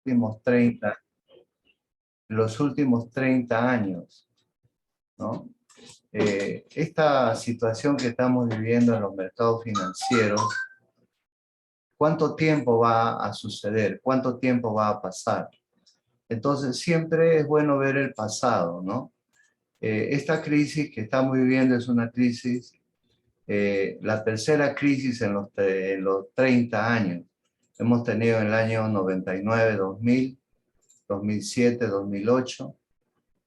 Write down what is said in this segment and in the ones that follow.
últimos 30, los últimos 30 años, ¿no? Esta situación que estamos viviendo en los mercados financieros, ¿cuánto tiempo va a suceder? ¿Cuánto tiempo va a pasar? Entonces, siempre es bueno ver el pasado, ¿no? Esta crisis que estamos viviendo es una crisis, la tercera crisis en los 30 años. Hemos tenido en el año 99, 2000, 2007, 2008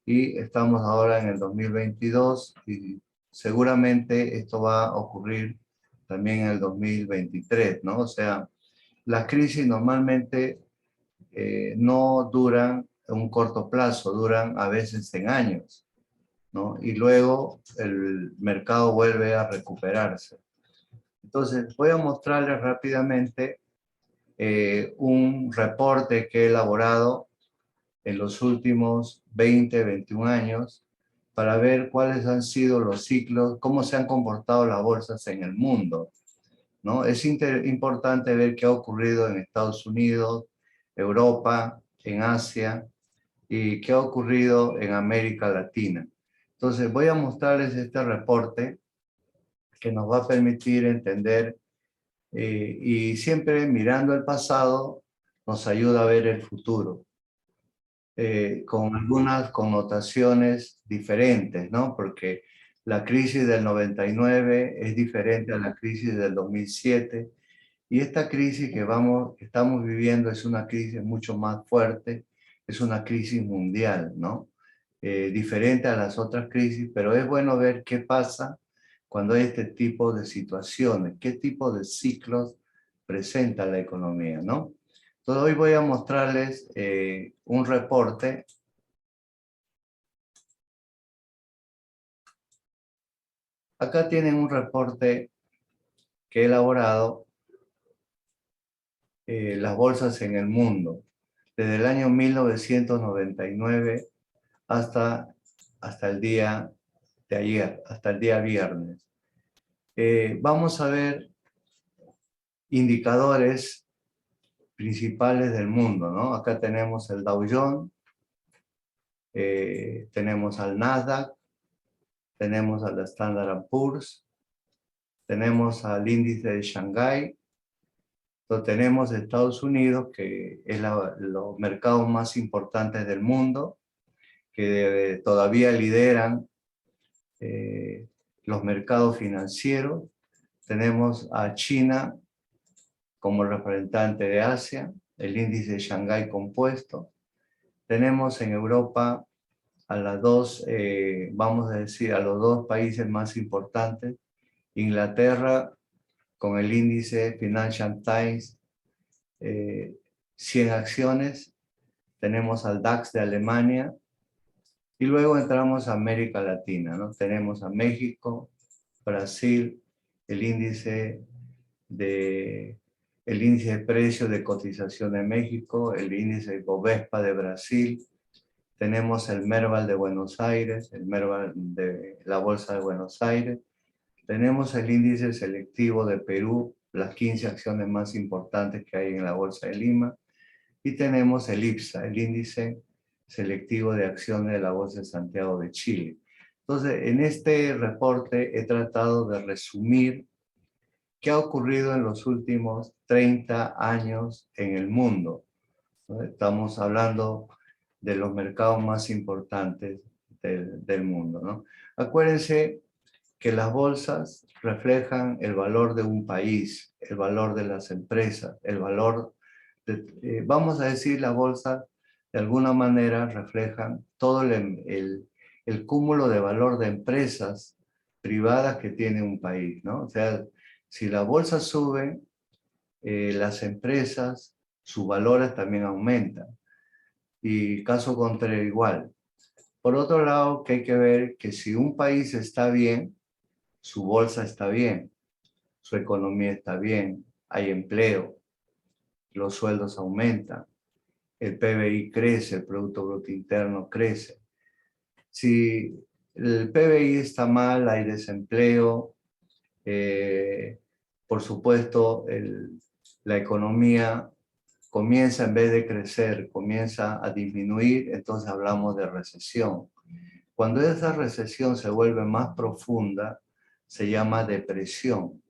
y estamos ahora en el 2022 y seguramente esto va a ocurrir también en el 2023, ¿no? O sea, las crisis normalmente no duran un corto plazo, duran a veces en años, ¿no? Y luego el mercado vuelve a recuperarse. Entonces, voy a mostrarles rápidamente un reporte que he elaborado en los últimos 20, 21 años para ver cuáles han sido los ciclos, cómo se han comportado las bolsas en el mundo, ¿no? Es importante ver qué ha ocurrido en Estados Unidos, Europa, en Asia y qué ha ocurrido en América Latina. Entonces voy a mostrarles este reporte que nos va a permitir entender y siempre mirando el pasado nos ayuda a ver el futuro. Con algunas connotaciones diferentes, ¿no? Porque la crisis del 99 es diferente a la crisis del 2007 y esta crisis que estamos viviendo es una crisis mucho más fuerte, es una crisis mundial, ¿no? Diferente a las otras crisis, pero es bueno ver qué pasa cuando hay este tipo de situaciones, qué tipo de ciclos presenta la economía, ¿no? Entonces hoy voy a mostrarles un reporte. Acá tienen un reporte que he elaborado, las bolsas en el mundo, desde el año 1999 hasta el día de ayer, hasta el día viernes. Vamos a ver indicadores principales del mundo, ¿no? Acá tenemos el Dow Jones, tenemos al Nasdaq, tenemos al Standard & Poor's, tenemos al índice de Shanghái, lo tenemos Estados Unidos, que es los mercados más importantes del mundo, que todavía lideran los mercados financieros. Tenemos a China como representante de Asia, el índice de Shanghái compuesto. Tenemos en Europa a las dos, vamos a decir, a los dos países más importantes, Inglaterra con el índice Financial Times 100 acciones, tenemos al DAX de Alemania y luego entramos a América Latina, ¿no? Tenemos a México, Brasil, el índice de precio de cotización de México, el índice Bovespa de Brasil, tenemos el Merval de Buenos Aires, el Merval de la Bolsa de Buenos Aires, tenemos el índice selectivo de Perú, las 15 acciones más importantes que hay en la Bolsa de Lima, y tenemos el IPSA, el índice selectivo de acciones de la Bolsa de Santiago de Chile. Entonces, en este reporte he tratado de resumir qué ha ocurrido en los últimos 30 años en el mundo, ¿no? Estamos hablando de los mercados más importantes del mundo, ¿no? Acuérdense que las bolsas reflejan el valor de un país, el valor de las empresas, el valor vamos a decir, las bolsas de alguna manera reflejan todo el cúmulo de valor de empresas privadas que tiene un país, ¿no? O sea, si la bolsa sube, las empresas, sus valores también aumentan. Y caso contrario igual. Por otro lado, que hay que ver que si un país está bien, su bolsa está bien, su economía está bien, hay empleo, los sueldos aumentan, el PBI crece, el Producto Bruto Interno crece. Si el PBI está mal, hay desempleo, por supuesto, la economía comienza, en vez de crecer, comienza a disminuir, entonces hablamos de recesión. Cuando esa recesión se vuelve más profunda, se llama depresión,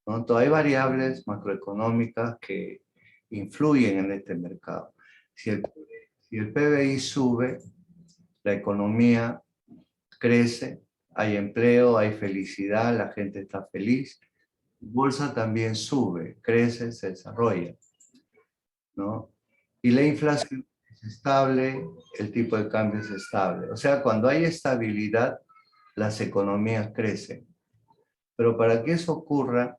¿no? Entonces hay variables macroeconómicas que influyen en este mercado. Si el PBI sube, la economía crece, hay empleo, hay felicidad, la gente está feliz. Bolsa también sube, crece, se desarrolla, ¿no? Y la inflación es estable, el tipo de cambio es estable. O sea, cuando hay estabilidad, las economías crecen. Pero para que eso ocurra,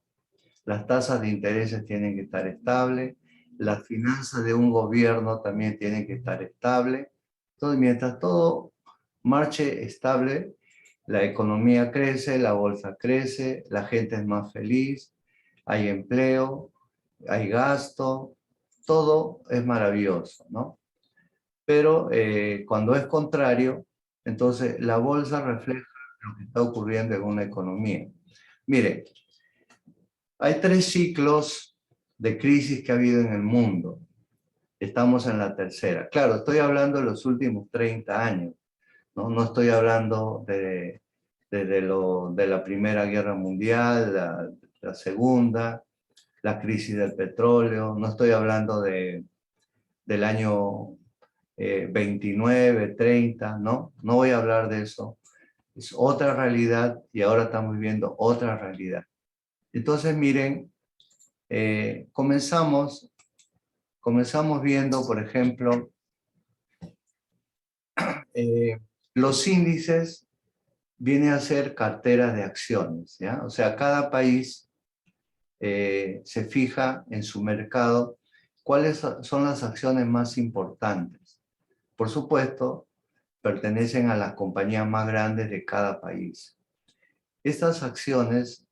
las tasas de intereses tienen que estar estables, las finanzas de un gobierno también tienen que estar estables. Entonces, mientras todo marche estable, la economía crece, la bolsa crece, la gente es más feliz, hay empleo, hay gasto, todo es maravilloso, ¿no? Pero cuando es contrario, entonces la bolsa refleja lo que está ocurriendo en una economía. Mire, hay 3 ciclos de crisis que ha habido en el mundo. Estamos en la tercera. Claro, estoy hablando de los últimos 30 años, ¿no? No estoy hablando de la Primera Guerra Mundial, la Segunda, la crisis del petróleo, no estoy hablando del año 29, 30, ¿no? No voy a hablar de eso. Es otra realidad y ahora estamos viviendo otra realidad. Entonces, miren, comenzamos viendo, por ejemplo, los índices vienen a ser carteras de acciones, ¿ya? O sea, cada país se fija en su mercado cuáles son las acciones más importantes. Por supuesto, pertenecen a las compañías más grandes de cada país. Estas acciones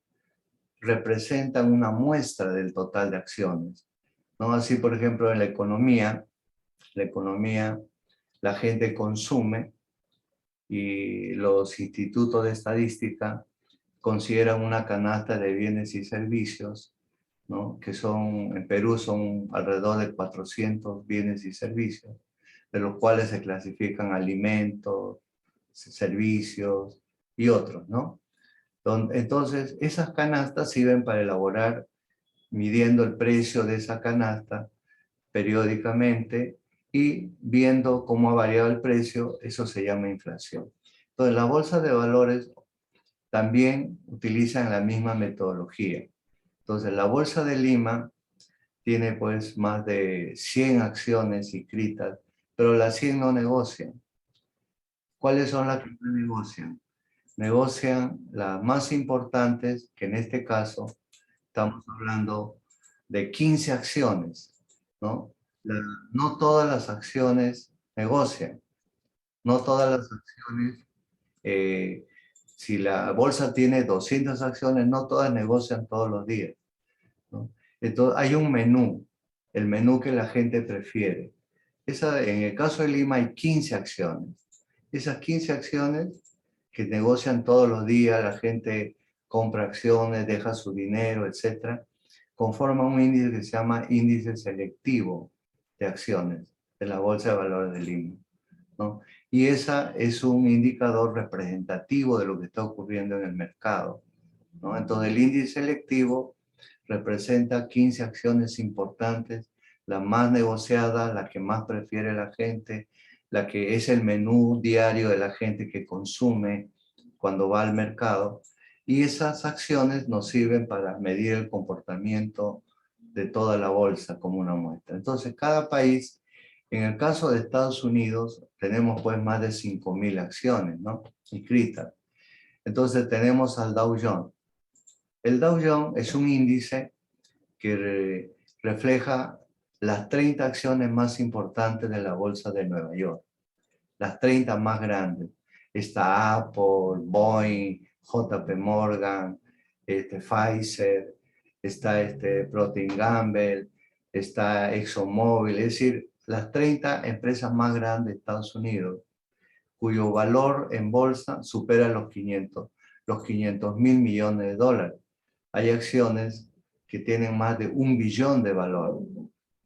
representan una muestra del total de acciones, ¿no? Así, por ejemplo, en la economía, la gente consume y los institutos de estadística consideran una canasta de bienes y servicios, ¿no? Que son, en Perú son alrededor de 400 bienes y servicios, de los cuales se clasifican alimentos, servicios y otros, ¿no? Entonces, esas canastas sirven para elaborar, midiendo el precio de esa canasta periódicamente y viendo cómo ha variado el precio, eso se llama inflación. Entonces, las bolsas de valores también utilizan la misma metodología. Entonces, la Bolsa de Lima tiene pues más de 100 acciones inscritas, pero las 100 no negocian. ¿Cuáles son las que no negocian? Negocian las más importantes, que en este caso estamos hablando de 15 acciones, ¿no? No todas las acciones negocian, no todas las acciones, eh, si la bolsa tiene 200 acciones, no todas negocian todos los días, ¿no? Entonces hay un menú, el menú que la gente prefiere. En el caso de Lima hay 15 acciones. Esas 15 acciones que negocian todos los días, la gente compra acciones, deja su dinero, etcétera, conforman un índice que se llama índice selectivo de acciones de la Bolsa de Valores de Lima, ¿no? Y esa es un indicador representativo de lo que está ocurriendo en el mercado, ¿no? Entonces el índice selectivo representa 15 acciones importantes, las más negociadas, las que más prefiere la gente, la que es el menú diario de la gente que consume cuando va al mercado. Y esas acciones nos sirven para medir el comportamiento de toda la bolsa como una muestra. Entonces, cada país, en el caso de Estados Unidos, tenemos pues más de 5.000 acciones, ¿no? Inscritas. Entonces, tenemos al Dow Jones. El Dow Jones es un índice que refleja las 30 acciones más importantes de la bolsa de Nueva York, las 30 más grandes. Está Apple, Boeing, JP Morgan, Pfizer, está Procter Gamble, está ExxonMobil, es decir, las 30 empresas más grandes de Estados Unidos, cuyo valor en bolsa supera los 500.000 millones de dólares. Hay acciones que tienen más de 1 billón de valor,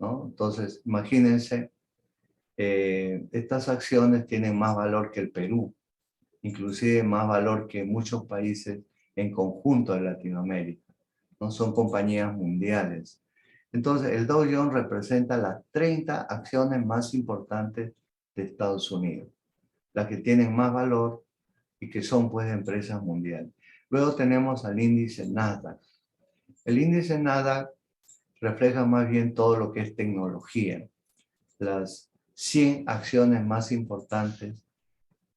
¿no? Entonces, imagínense, estas acciones tienen más valor que el Perú, inclusive más valor que muchos países en conjunto de Latinoamérica, ¿no? Son compañías mundiales. Entonces, el Dow Jones representa las 30 acciones más importantes de Estados Unidos, las que tienen más valor y que son pues empresas mundiales. Luego tenemos al índice Nasdaq. El índice Nasdaq refleja más bien todo lo que es tecnología, las 100 acciones más importantes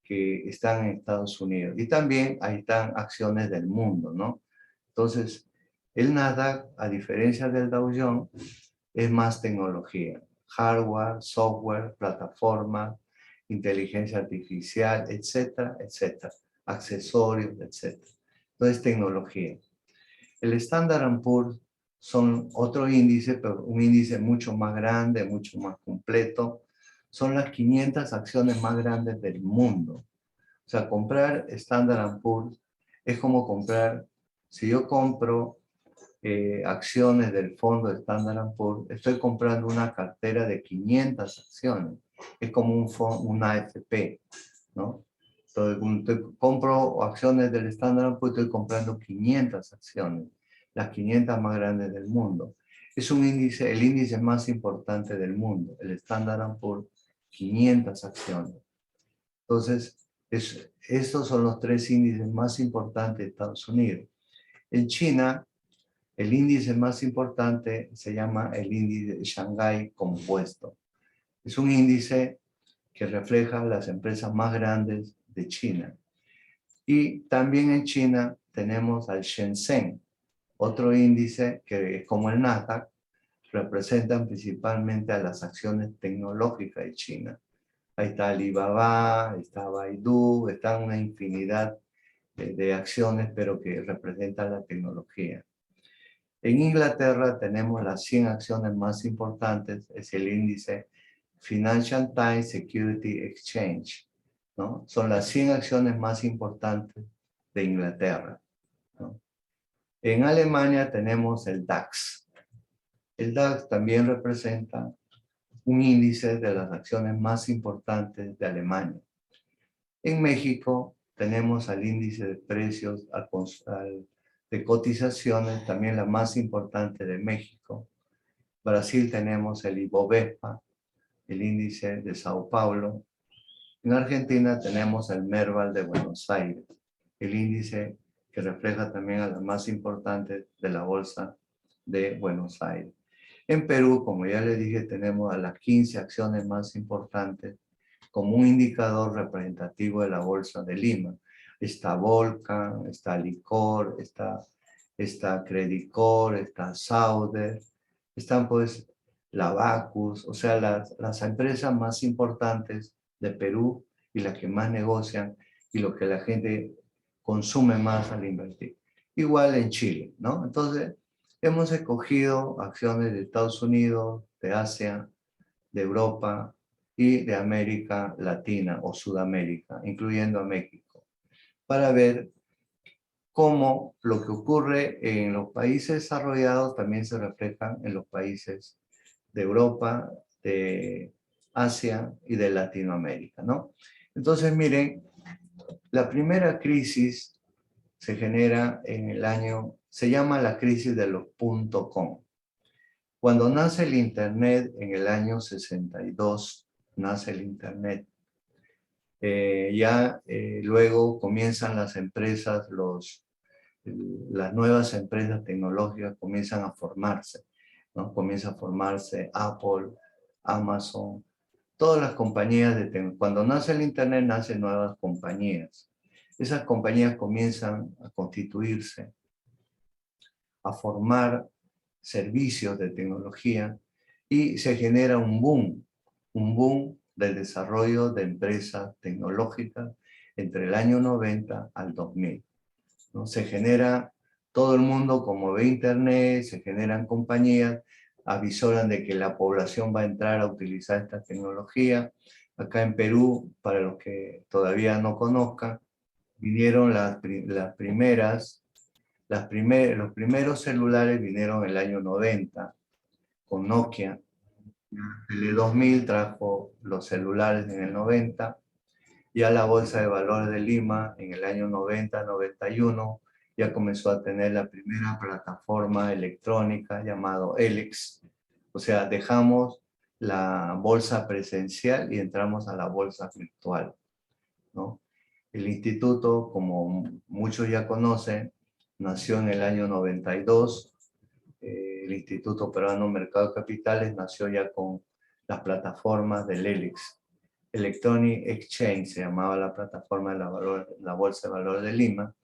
que están en Estados Unidos. Y también ahí están acciones del mundo, ¿no? Entonces, el Nasdaq, a diferencia del Dow Jones, es más tecnología. Hardware, software, plataforma, inteligencia artificial, etcétera, etcétera. Accesorios, etcétera. Entonces, tecnología. El Standard & Poor's son otro índice, pero un índice mucho más grande, mucho más completo. Son las 500 acciones más grandes del mundo. O sea, comprar Standard & Poor's es como comprar, si yo compro acciones del fondo de Standard & Poor's, estoy comprando una cartera de 500 acciones. Es como un fondo, una AFP, ¿no? Entonces, compro acciones del Standard & Poor's, estoy comprando 500 acciones, las 500 más grandes del mundo. Es un índice, el índice más importante del mundo, el Standard & Poor's, 500 acciones. Entonces, estos son los 3 índices más importantes de Estados Unidos. En China, el índice más importante se llama el índice Shanghai Compuesto. Es un índice que refleja las empresas más grandes de China. Y también en China tenemos al Shenzhen, otro índice que es como el Nasdaq, representan principalmente a las acciones tecnológicas de China. Ahí está Alibaba, está Baidu, está una infinidad de acciones, pero que representan la tecnología. En Inglaterra tenemos las 100 acciones más importantes, es el índice Financial Times Security Exchange, ¿no? Son las 100 acciones más importantes de Inglaterra, ¿no? En Alemania tenemos el DAX. El DAX también representa un índice de las acciones más importantes de Alemania. En México tenemos al índice de precios de cotizaciones, también la más importante de México. Brasil tenemos el Ibovespa, el índice de Sao Paulo. En Argentina tenemos el Merval de Buenos Aires, el índice que refleja también a las más importantes de la bolsa de Buenos Aires. En Perú, como ya les dije, tenemos a las 15 acciones más importantes como un indicador representativo de la bolsa de Lima. Está Volcan, está Licor, está Credicor, está Sauder, están pues la Bacus, o sea, las empresas más importantes de Perú y las que más negocian y lo que la gente consume más al invertir. Igual en Chile, ¿no? Entonces, hemos escogido acciones de Estados Unidos, de Asia, de Europa y de América Latina o Sudamérica, incluyendo a México, para ver cómo lo que ocurre en los países desarrollados también se refleja en los países de Europa, de Asia y de Latinoamérica, ¿no? Entonces, miren, la primera crisis se genera en el año, se llama la crisis de los .com. Cuando nace el Internet en el año 62, nace el Internet. Luego comienzan las empresas, las nuevas empresas tecnológicas comienzan a formarse, ¿no? Comienza a formarse Apple, Amazon, todas las compañías cuando nace el Internet, nacen nuevas compañías. Esas compañías comienzan a constituirse, a formar servicios de tecnología y se genera un boom del desarrollo de empresas tecnológicas entre el año 90 al 2000. ¿No? Se genera todo el mundo, como ve Internet, se generan compañías, avisoran de que la población va a entrar a utilizar esta tecnología. Acá en Perú, para los que todavía no conozcan, vinieron los primeros celulares vinieron en el año 90 con Nokia, El 2000 trajo los celulares en el 90, ya la Bolsa de Valores de Lima en el año 90-91 ya comenzó a tener la primera plataforma electrónica llamado ELEX. O sea, dejamos la bolsa presencial y entramos a la bolsa virtual, ¿no? El instituto, como muchos ya conocen, nació en el año 92. El Instituto Peruano Mercado de Capitales nació ya con las plataformas del ELEX. Electronic Exchange se llamaba la plataforma de la Bolsa de Valores de Lima.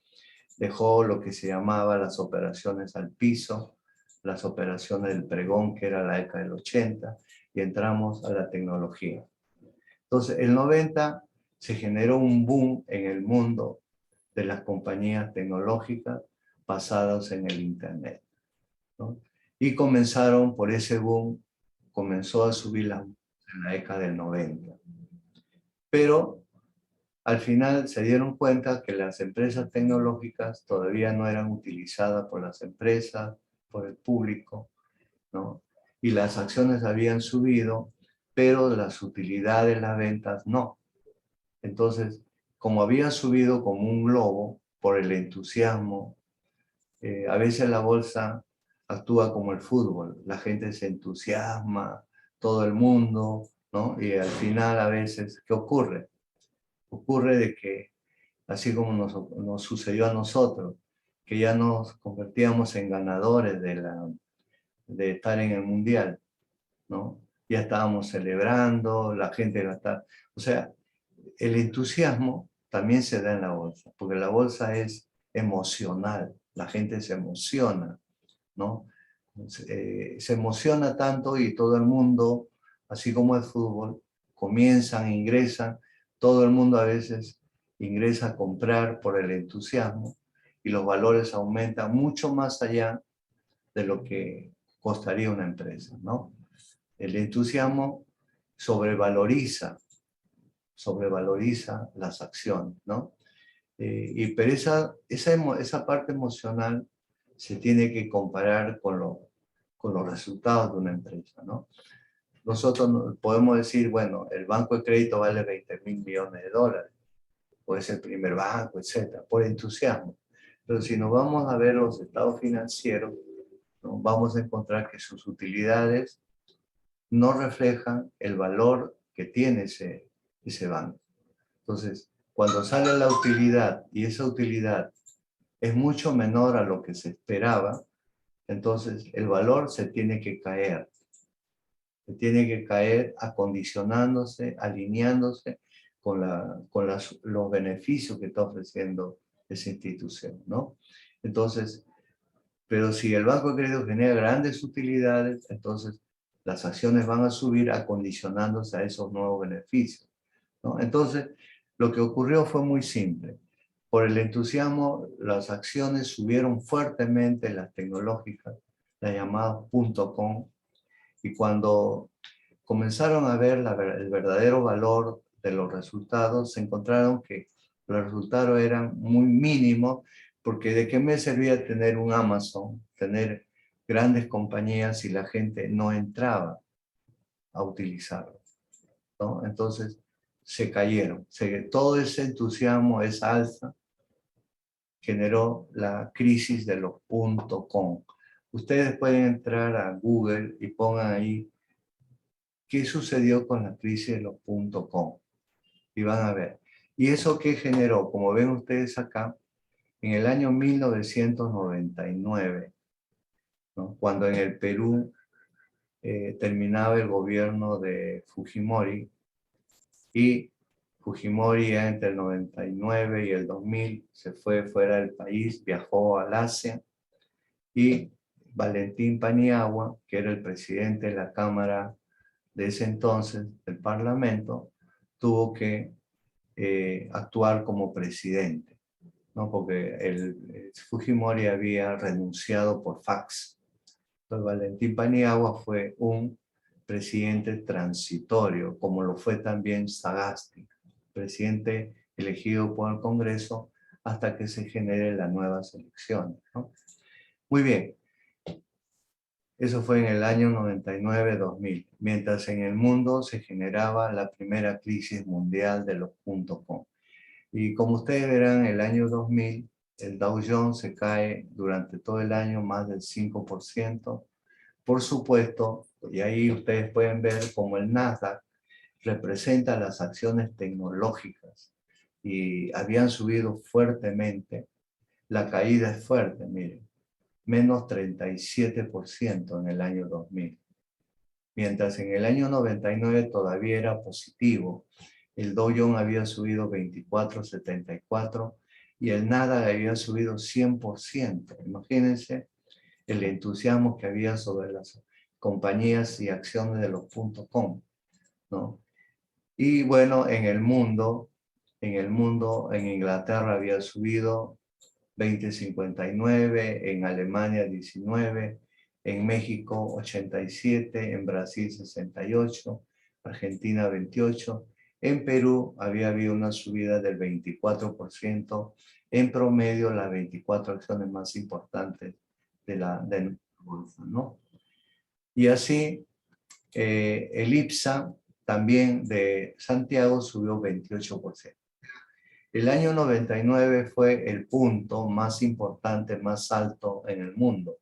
Dejó lo que se llamaba las operaciones al piso, las operaciones del pregón, que era la década del 80, y entramos a la tecnología. Entonces, el 90 se generó un boom en el mundo de las compañías tecnológicas basadas en el Internet, ¿no? Y comenzaron, por ese boom, comenzó a subir en la década del 90. Pero al final se dieron cuenta que las empresas tecnológicas todavía no eran utilizadas por las empresas, por el público, ¿no? Y las acciones habían subido, pero las utilidades, las ventas, no. Entonces, como había subido como un globo por el entusiasmo, a veces la bolsa actúa como el fútbol, la gente se entusiasma, todo el mundo, ¿no? Y al final a veces, ¿qué ocurre? Ocurre de que, así como nos sucedió a nosotros, que ya nos convertíamos en ganadores de estar en el mundial, ¿no? Ya estábamos celebrando, la gente gastaba. O sea, el entusiasmo también se da en la bolsa, porque la bolsa es emocional, la gente se emociona, ¿no? Se emociona tanto y todo el mundo, así como el fútbol, comienzan, ingresan, todo el mundo a veces ingresa a comprar por el entusiasmo y los valores aumentan mucho más allá de lo que costaría una empresa, ¿no? El entusiasmo sobrevaloriza las acciones, ¿no? Pero esa parte emocional se tiene que comparar con los resultados de una empresa, ¿no? Nosotros podemos decir, bueno, el banco de crédito vale 20.000 millones de dólares, o es el primer banco, etcétera, por entusiasmo. Pero si nos vamos a ver los estados financieros, ¿no? Vamos a encontrar que sus utilidades no reflejan el valor que tiene ese banco. Entonces, cuando sale la utilidad y esa utilidad es mucho menor a lo que se esperaba, entonces el valor se tiene que caer. Se tiene que caer acondicionándose, alineándose con los beneficios que está ofreciendo esa institución, ¿no? Entonces, pero si el banco de crédito genera grandes utilidades, entonces las acciones van a subir acondicionándose a esos nuevos beneficios, ¿no? Entonces, lo que ocurrió fue muy simple. Por el entusiasmo, las acciones subieron fuertemente, las tecnológicas, las llamadas .com, y cuando comenzaron a ver el verdadero valor de los resultados, se encontraron que los resultados eran muy mínimos, porque ¿de qué me servía tener un Amazon, tener grandes compañías si la gente no entraba a utilizarlo, ¿no? Entonces se cayeron. Todo ese entusiasmo, esa alza, generó la crisis de los .com. Ustedes pueden entrar a Google y pongan ahí qué sucedió con la crisis de los .com y van a ver. ¿Y eso qué generó? Como ven ustedes acá, en el año 1999, ¿no? Cuando en el Perú terminaba el gobierno de Fujimori, y Fujimori ya entre el 99 y el 2000 se fue fuera del país, viajó al Asia, y Valentín Paniagua, que era el presidente de la Cámara de ese entonces, del Parlamento, tuvo que actuar como presidente, ¿no? Porque el Fujimori había renunciado por fax. Entonces Valentín Paniagua fue un presidente transitorio, como lo fue también Sagasti, presidente elegido por el Congreso hasta que se generen las nuevas elecciones, ¿no? Muy bien. Eso fue en el año 99-2000, mientras en el mundo se generaba la primera crisis mundial de los .com. Y como ustedes verán, el año 2000, el Dow Jones se cae durante todo el año más del 5%. Por supuesto, y ahí ustedes pueden ver cómo el Nasdaq representa las acciones tecnológicas y habían subido fuertemente. La caída es fuerte, miren, menos 37% en el año 2000. Mientras en el año 99 todavía era positivo. El Dow Jones había subido 24,74 y el Nasdaq había subido 100%. Imagínense el entusiasmo que había sobre las compañías y acciones de los .com, ¿no? Y bueno, en Inglaterra había subido 20,59, en Alemania 19, en México 87, en Brasil 68, Argentina 28. En Perú había habido una subida del 24%, en promedio las 24 acciones más importantes de nuestra bolsa, ¿no? Y así el IPSA también de Santiago subió 28%. El año 99 fue el punto más importante, más alto en el mundo.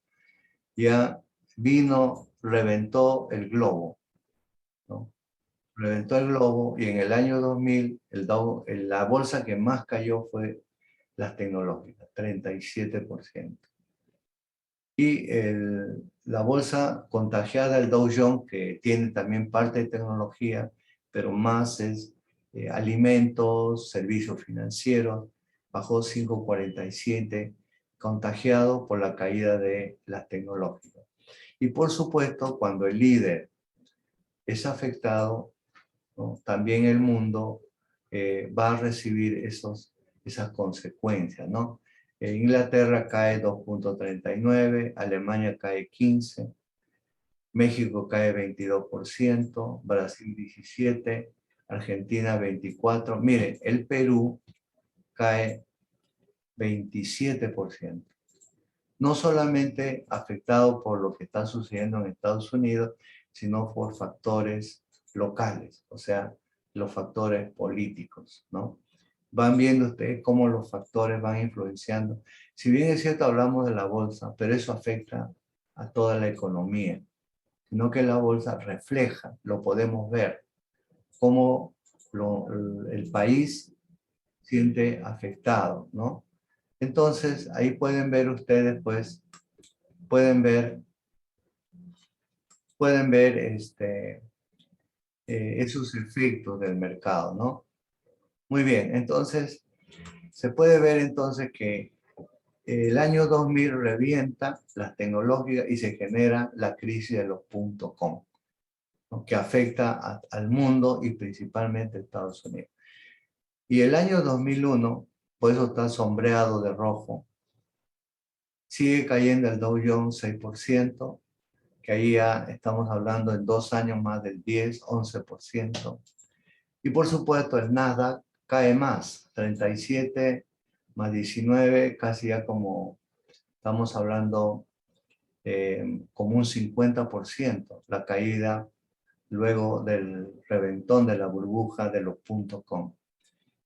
Ya reventó el globo, ¿no? Reventó el globo y en el año 2000 la bolsa que más cayó fue las tecnológicas, 37%. Y la bolsa contagiada, el Dow Jones, que tiene también parte de tecnología, pero más es alimentos, servicios financieros, bajó 5,47, contagiado por la caída de las tecnológicas. Y por supuesto, cuando el líder es afectado, ¿no? También el mundo va a recibir esas consecuencias, ¿no? Inglaterra cae 2,39, Alemania cae 15, México cae 22%, Brasil 17%, Argentina 24%. Miren, el Perú cae 27%. No solamente afectado por lo que está sucediendo en Estados Unidos, sino por factores locales, o sea, los factores políticos, ¿no? Van viendo ustedes cómo los factores van influenciando. Si bien es cierto, hablamos de la bolsa, pero eso afecta a toda la economía, sino que la bolsa refleja, lo podemos ver, cómo el país siente afectado, ¿no? Entonces, ahí pueden ver ustedes, pues, pueden ver esos efectos del mercado, ¿no? Muy bien, entonces, se puede ver entonces que el año 2000 revienta las tecnológicas y se genera la crisis de los .com, ¿no? Que afecta al mundo y principalmente a Estados Unidos. Y el año 2001, por eso está sombreado de rojo, sigue cayendo el Dow Jones 6%, que ahí ya estamos hablando en 2 años más del 10, 11%. Y por supuesto el Nasdaq cae más, 37 más 19, casi ya como estamos hablando como un 50%, la caída luego del reventón de la burbuja de los .com.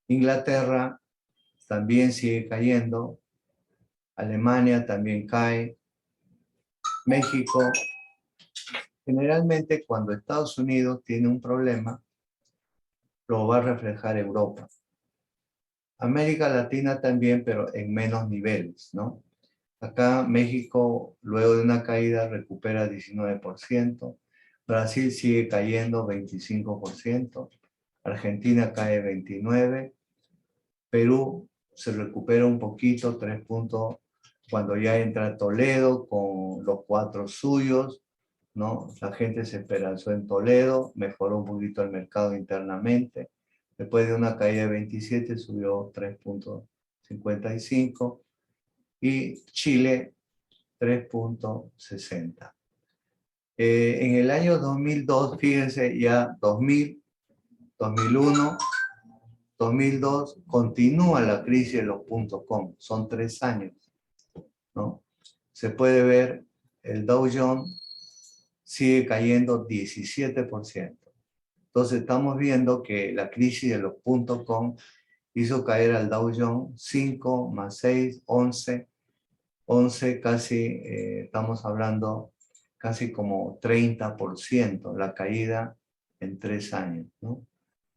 Inglaterra también sigue cayendo, Alemania también cae, México. Generalmente cuando Estados Unidos tiene un problema, lo va a reflejar Europa. América Latina también, pero en menos niveles, ¿no? Acá México, luego de una caída, recupera 19%. Brasil sigue cayendo 25%. Argentina cae 29%. Perú se recupera un poquito, 3 puntos, cuando ya entra Toledo con los 4 suyos, ¿no? La gente se esperanzó en Toledo, mejoró un poquito el mercado internamente. Después de una caída de 27, subió 3,55. Y Chile 3,60. En el año 2002, fíjense, ya 2000, 2001, 2002, continúa la crisis de los .com. Son 3 años, ¿no? Se puede ver el Dow Jones sigue cayendo 17%. Entonces estamos viendo que la crisis de los .com hizo caer al Dow Jones 5 más 6, 11 casi, estamos hablando casi como 30% la caída en 3 años, ¿no?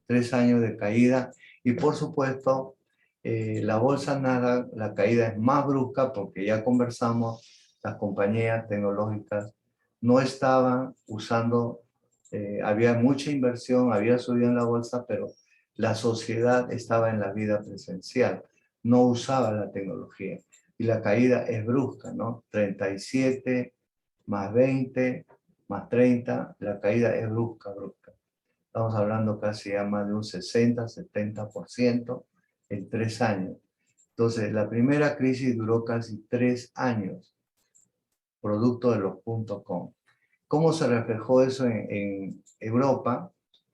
3 años de caída y por supuesto la bolsa Nasdaq, la caída es más brusca porque ya conversamos, las compañías tecnológicas no estaban usando, había mucha inversión, había subido en la bolsa, pero la sociedad estaba en la vida presencial, no usaba la tecnología. Y la caída es brusca, ¿no? 37 más 20 más 30, la caída es brusca, brusca. Estamos hablando casi ya más de un 60-70% en 3 años. Entonces, la primera crisis duró casi 3 años, producto de los .com. ¿Cómo se reflejó eso en Europa?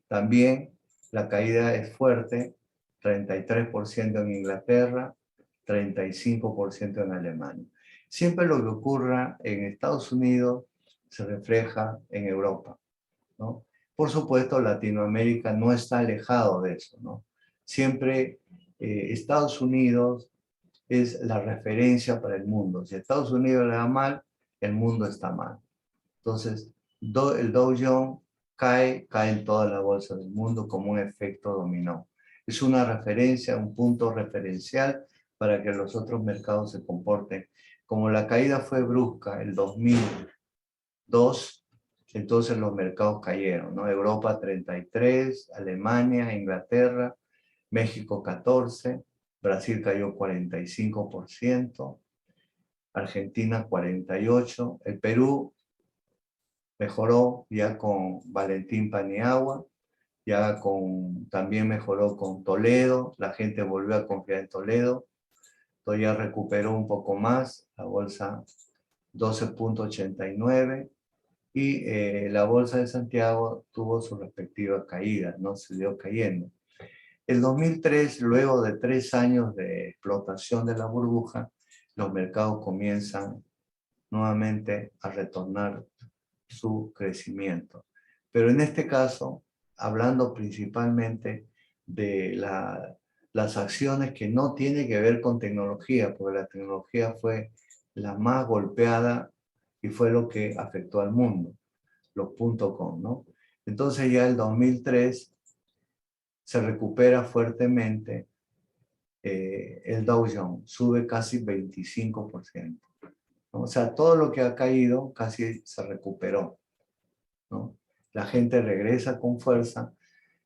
También la caída es fuerte, 33% en Inglaterra, 35% en Alemania. Siempre lo que ocurra en Estados Unidos se refleja en Europa, ¿no? Por supuesto, Latinoamérica no está alejado de eso, ¿no? Siempre Estados Unidos es la referencia para el mundo. Si a Estados Unidos le da mal, el mundo está mal. Entonces, el Dow Jones cae en toda la bolsa del mundo como un efecto dominó. Es una referencia, un punto referencial para que los otros mercados se comporten. Como la caída fue brusca, el 2002, entonces los mercados cayeron, ¿no? Europa 33, Alemania, Inglaterra, México 14, Brasil cayó 45%, Argentina 48%, el Perú mejoró ya con Valentín Paniagua, también mejoró con Toledo, la gente volvió a confiar en Toledo, todavía recuperó un poco más, la bolsa 12.89 y la bolsa de Santiago tuvo su respectiva caída, no siguió cayendo. El 2003, luego de 3 años de explotación de la burbuja, los mercados comienzan nuevamente a retornar su crecimiento. Pero en este caso, hablando principalmente de las acciones que no tienen que ver con tecnología, porque la tecnología fue la más golpeada y fue lo que afectó al mundo, los .com, ¿no? Entonces ya el 2003 se recupera fuertemente el Dow Jones, sube casi 25%, ¿no? O sea, todo lo que ha caído casi se recuperó, ¿no? La gente regresa con fuerza.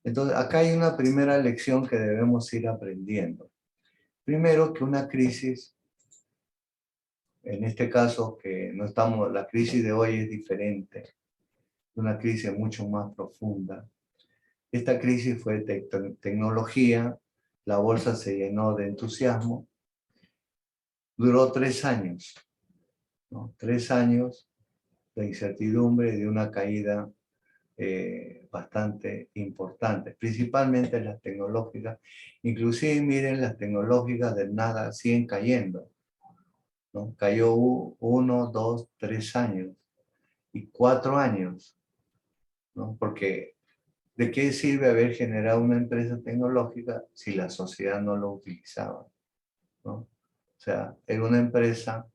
Entonces, acá hay una primera lección que debemos ir aprendiendo. Primero, que una crisis, en este caso, que no estamos, la crisis de hoy es diferente, una crisis mucho más profunda. Esta crisis fue de tecnología, la bolsa se llenó de entusiasmo, duró 3 años, ¿no? 3 años de incertidumbre, de una caída bastante importante, principalmente las tecnológicas. Inclusive, miren, las tecnológicas del nada siguen cayendo, ¿no? Cayó 1, 2, 3 años y 4 años, ¿no? Porque ¿de qué sirve haber generado una empresa tecnológica si la sociedad no lo utilizaba, ¿no? O sea, era una empresa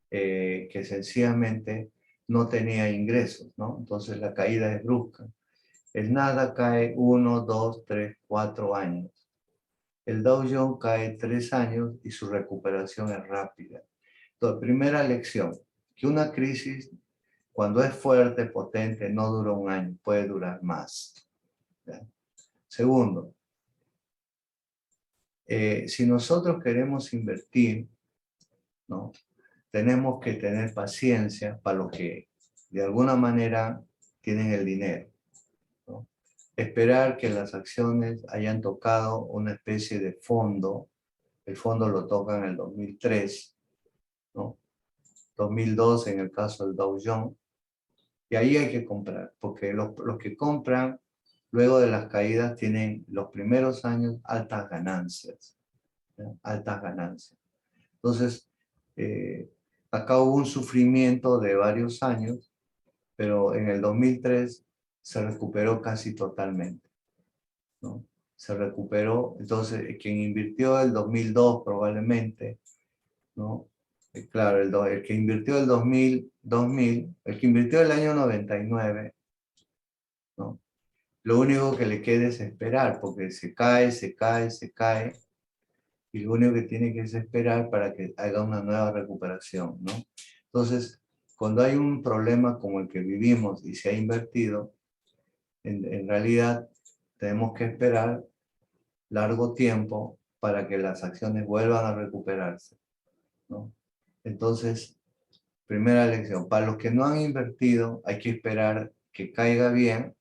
que sencillamente no tenía ingresos, ¿no? Entonces la caída es brusca. El Nasdaq cae 1, 2, 3, 4 años. El Dow Jones cae 3 años y su recuperación es rápida. Entonces, primera lección, que una crisis, cuando es fuerte, potente, no dura un año, puede durar más. ¿Ya? Segundo, si nosotros queremos invertir, ¿no? Tenemos que tener paciencia para los que de alguna manera tienen el dinero, ¿no? Esperar que las acciones hayan tocado una especie de fondo. El fondo lo toca en el 2003, ¿no? 2002 en el caso del Dow Jones. Y ahí hay que comprar, porque los que compran luego de las caídas tienen los primeros años altas ganancias, ¿no? Altas ganancias. Entonces, acá hubo un sufrimiento de varios años, pero en el 2003 se recuperó casi totalmente, ¿no? Se recuperó, entonces quien invirtió el 2002 probablemente, ¿no? Claro, el que invirtió el 2000, el que invirtió el año 99, ¿no? Lo único que le queda es esperar, porque se cae, se cae, se cae, y lo único que tiene que es esperar para que haga una nueva recuperación, ¿no? Entonces, cuando hay un problema como el que vivimos y se ha invertido, en realidad tenemos que esperar largo tiempo para que las acciones vuelvan a recuperarse, ¿no? Entonces, primera lección, para los que no han invertido, hay que esperar que caiga bien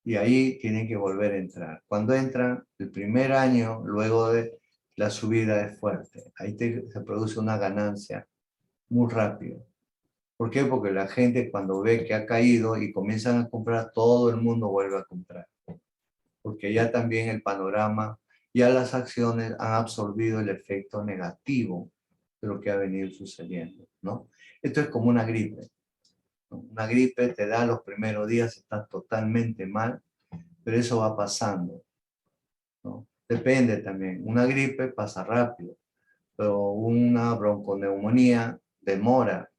y ahí tienen que volver a entrar. Cuando entran, el primer año, luego de la subida es fuerte. Ahí se produce una ganancia muy rápido. ¿Por qué? Porque la gente cuando ve que ha caído y comienzan a comprar, todo el mundo vuelve a comprar. Porque ya también el panorama, ya las acciones han absorbido el efecto negativo de lo que ha venido sucediendo, ¿no? Esto es como una gripe, ¿no? Una gripe te da los primeros días, estás totalmente mal, pero eso va pasando, ¿no? Depende también, una gripe pasa rápido, pero una bronconeumonía demora,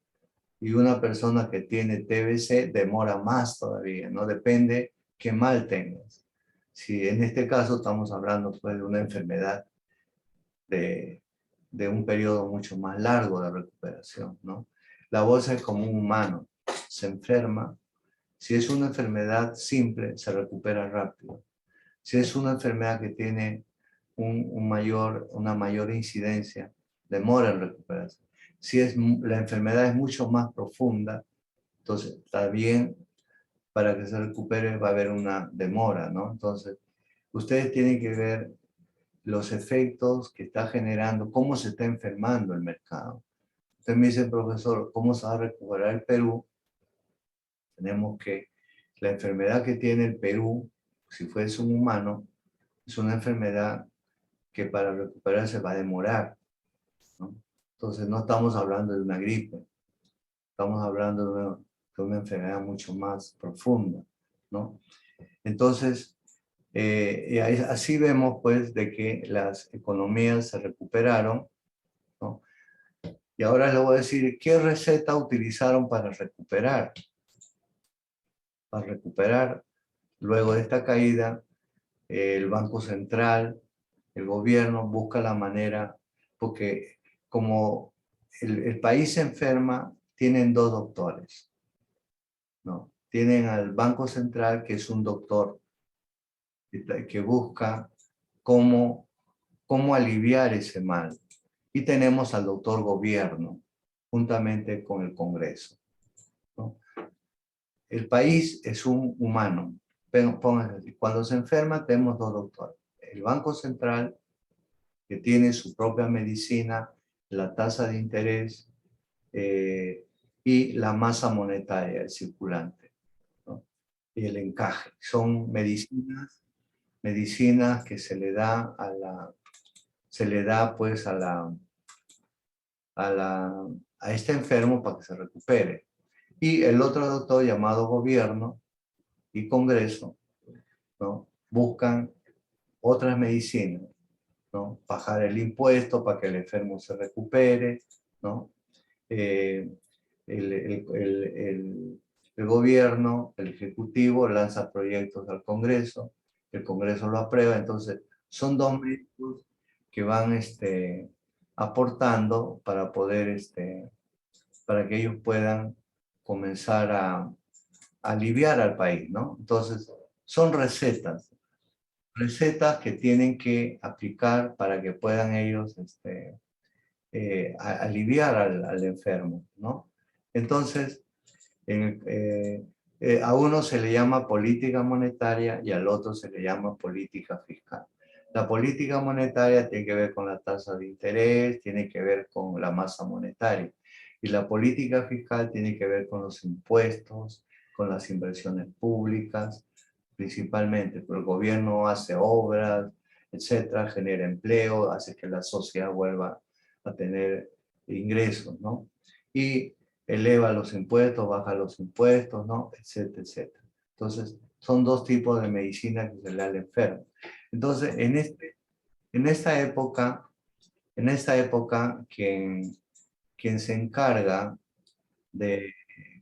y una persona que tiene TBC demora más todavía, ¿no? Depende qué mal tengas. Si en este caso estamos hablando pues, de una enfermedad de, de un periodo mucho más largo de recuperación, ¿no? La bolsa es como un humano, se enferma. Si es una enfermedad simple, se recupera rápido. Si es una enfermedad que tiene una mayor incidencia, demora en recuperarse. Si la enfermedad es mucho más profunda, entonces también para que se recupere va a haber una demora, ¿no? Entonces, ustedes tienen que ver los efectos que está generando, cómo se está enfermando el mercado. Usted me dice, profesor, ¿cómo se va a recuperar el Perú? Tenemos que, la enfermedad que tiene el Perú, si fuese un humano, es una enfermedad que para recuperarse va a demorar, ¿no? Entonces no estamos hablando de una gripe, estamos hablando de una enfermedad mucho más profunda, ¿no? Entonces, así vemos pues de que las economías se recuperaron, ¿no? Y ahora les voy a decir qué receta utilizaron para recuperar. Para recuperar, luego de esta caída, el Banco Central, el gobierno busca la manera, porque como el país se enferma, tienen dos doctores, ¿no? Tienen al Banco Central, que es un doctor que busca cómo aliviar ese mal. Y tenemos al doctor gobierno, juntamente con el Congreso, ¿no? El país es un humano, pero pónganse así, cuando se enferma tenemos dos doctores. El Banco Central, que tiene su propia medicina, la tasa de interés y la masa monetaria, el circulante, ¿no? Y el encaje. Son medicinas que se le da pues a este enfermo para que se recupere. Y el otro doctor llamado gobierno y Congreso, ¿no? Buscan otras medicinas, ¿no? Bajar el impuesto para que el enfermo se recupere, ¿no? Eh, el, el, el, el gobierno, el ejecutivo lanza proyectos al Congreso, el Congreso lo aprueba, entonces son dos métodos que van aportando para poder, para que ellos puedan comenzar a aliviar al país, ¿no? Entonces, son recetas que tienen que aplicar para que puedan ellos aliviar al enfermo, ¿no? Entonces, a uno se le llama política monetaria y al otro se le llama política fiscal. La política monetaria tiene que ver con la tasa de interés, tiene que ver con la masa monetaria. Y la política fiscal tiene que ver con los impuestos, con las inversiones públicas, principalmente. Pero el gobierno hace obras, etcétera, genera empleo, hace que la sociedad vuelva a tener ingresos, ¿no? Y eleva los impuestos, baja los impuestos, ¿no? Etcétera, etcétera. Entonces, son dos tipos de medicina que se le da al enfermo. Entonces, en esta época, quien se encarga de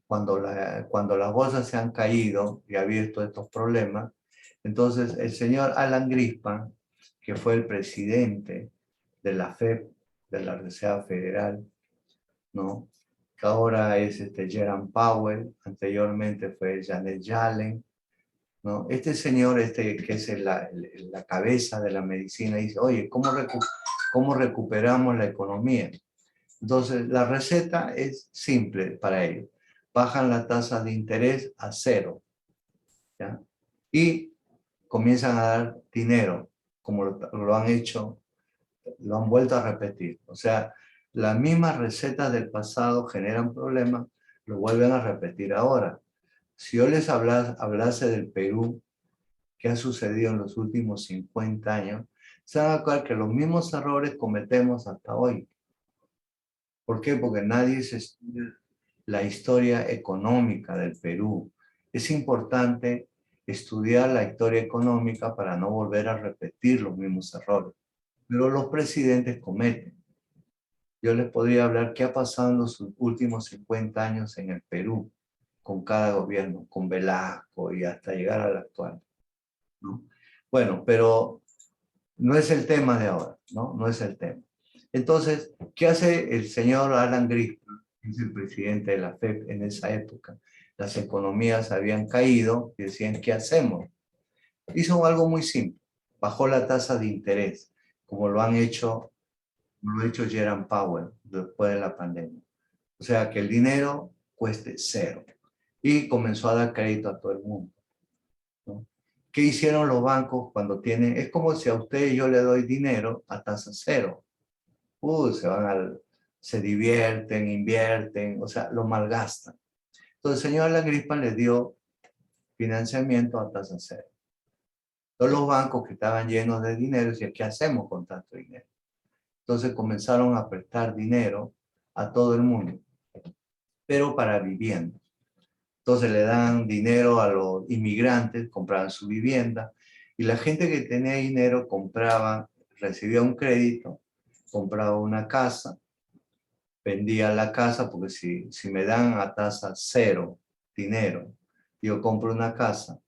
cuando las bolsas se han caído y ha habido todos estos problemas, entonces el señor Alan Greenspan, que fue el presidente de la FED, de la Reserva Federal, ¿no? Que ahora es Jerome Powell, anteriormente fue Janet Yellen, ¿no? Este señor, que es la cabeza de la medicina, dice, oye, ¿cómo recuperamos la economía? Entonces, la receta es simple para ellos. Bajan la tasa de interés a cero, ¿ya? Y comienzan a dar dinero, como lo han hecho, lo han vuelto a repetir. O sea, las mismas recetas del pasado generan problemas, lo vuelven a repetir ahora. Si yo les hablase del Perú, que ha sucedido en los últimos 50 años, se van a dar cuenta que los mismos errores cometemos hasta hoy. ¿Por qué? Porque nadie se estudia la historia económica del Perú. Es importante estudiar la historia económica para no volver a repetir los mismos errores. Pero los presidentes cometen. Yo les podría hablar qué ha pasado en los últimos 50 años en el Perú, con cada gobierno, con Velasco y hasta llegar al actual, ¿no? Bueno, pero no es el tema de ahora, ¿no? No es el tema. Entonces, ¿qué hace el señor Alan Greenspan, que es el presidente de la FED en esa época? Las economías habían caído y decían, ¿qué hacemos? Hizo algo muy simple. Bajó la tasa de interés, como lo ha hecho Jerome Powell después de la pandemia. O sea, que el dinero cueste cero. Y comenzó a dar crédito a todo el mundo, ¿no? ¿Qué hicieron los bancos cuando tienen? Es como si a usted yo le doy dinero a tasa cero. Se divierten, invierten, o sea, lo malgastan. Entonces el señor Alan Greenspan les dio financiamiento a tasa cero. Todos los bancos que estaban llenos de dinero decían, ¿qué hacemos con tanto dinero? Entonces comenzaron a prestar dinero a todo el mundo, pero para vivienda. Entonces le dan dinero a los inmigrantes, compraban su vivienda, y la gente que tenía dinero recibía un crédito, compraba una casa, vendía la casa, porque si me dan a tasa cero dinero, yo compro una casa,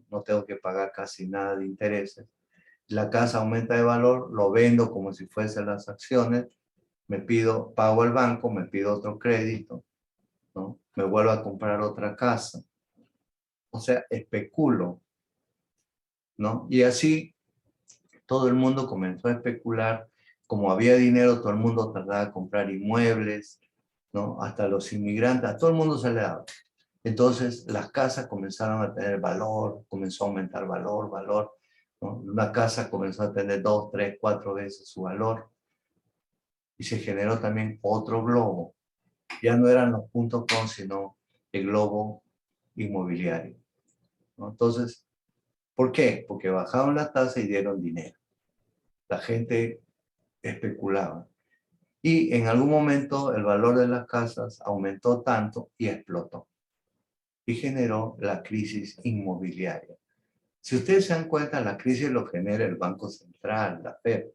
no tengo que pagar casi nada de intereses. La casa aumenta de valor, lo vendo como si fuesen las acciones, pago al banco, me pido otro crédito, ¿no? Me vuelvo a comprar otra casa. O sea, especulo, ¿no? Y así todo el mundo comenzó a especular. Como había dinero, todo el mundo trataba de comprar inmuebles, ¿no? Hasta los inmigrantes, a todo el mundo se le daba. Entonces, las casas comenzaron a tener valor, comenzó a aumentar valor, ¿no? Una casa comenzó a tener 2, 3, 4 veces su valor. Y se generó también otro globo. Ya no eran los .com, sino el globo inmobiliario, ¿no? Entonces, ¿por qué? Porque bajaron la tasa y dieron dinero. La gente especulaba. Y en algún momento el valor de las casas aumentó tanto y explotó. Y generó la crisis inmobiliaria. Si ustedes se dan cuenta, la crisis lo genera el Banco Central, la FED.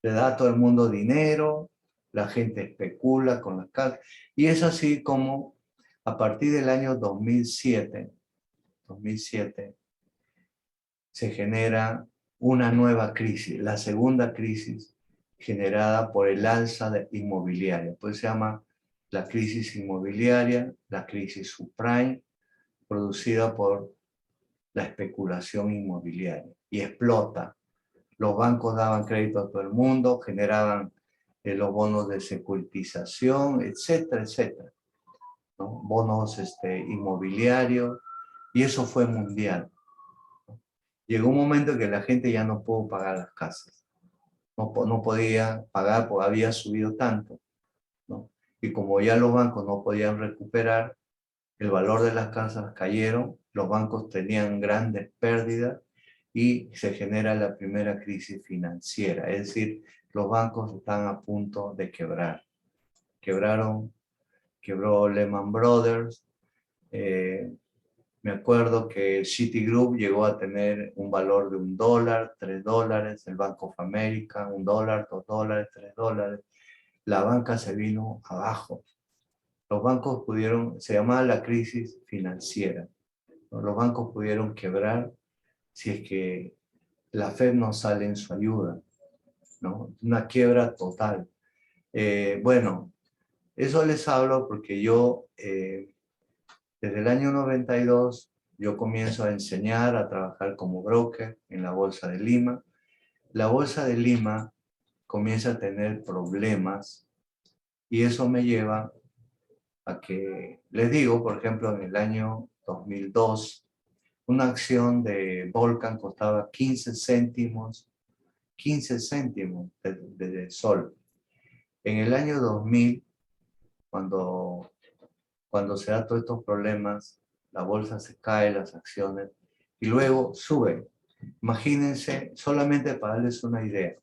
Le da a todo el mundo dinero, la gente especula con las casas. Y es así como a partir del año 2007 se genera una nueva crisis, la segunda crisis generada por el alza inmobiliaria. Pues se llama la crisis inmobiliaria, la crisis subprime, producida por la especulación inmobiliaria. Y explota. Los bancos daban crédito a todo el mundo, generaban los bonos de securitización, etcétera, etcétera, ¿no? Bonos inmobiliarios, y eso fue mundial. Llegó un momento en que la gente ya no pudo pagar las casas. No podía pagar porque había subido tanto, ¿no? Y como ya los bancos no podían recuperar, el valor de las casas cayeron, los bancos tenían grandes pérdidas y se genera la primera crisis financiera. Es decir, los bancos están a punto de quebrar. quebró Lehman Brothers. Me acuerdo que el Citigroup llegó a tener un valor de $1, $3, el Bank of America, $1, $2, $3. La banca se vino abajo. Los bancos pudieron, se llamaba la crisis financiera, ¿no? Los bancos pudieron quebrar si es que la Fed no sale en su ayuda, ¿no? Una quiebra total. Bueno, eso les hablo porque yo, desde el año 92, yo comienzo a enseñar, a trabajar como broker en la Bolsa de Lima. La Bolsa de Lima comienza a tener problemas y eso me lleva a que, les digo, por ejemplo, en el año 2002, una acción de Volcan costaba 15 céntimos, 15 céntimos de sol. En el año 2000, cuando se dan todos estos problemas, la bolsa se cae, las acciones, y luego sube. Imagínense, solamente para darles una idea,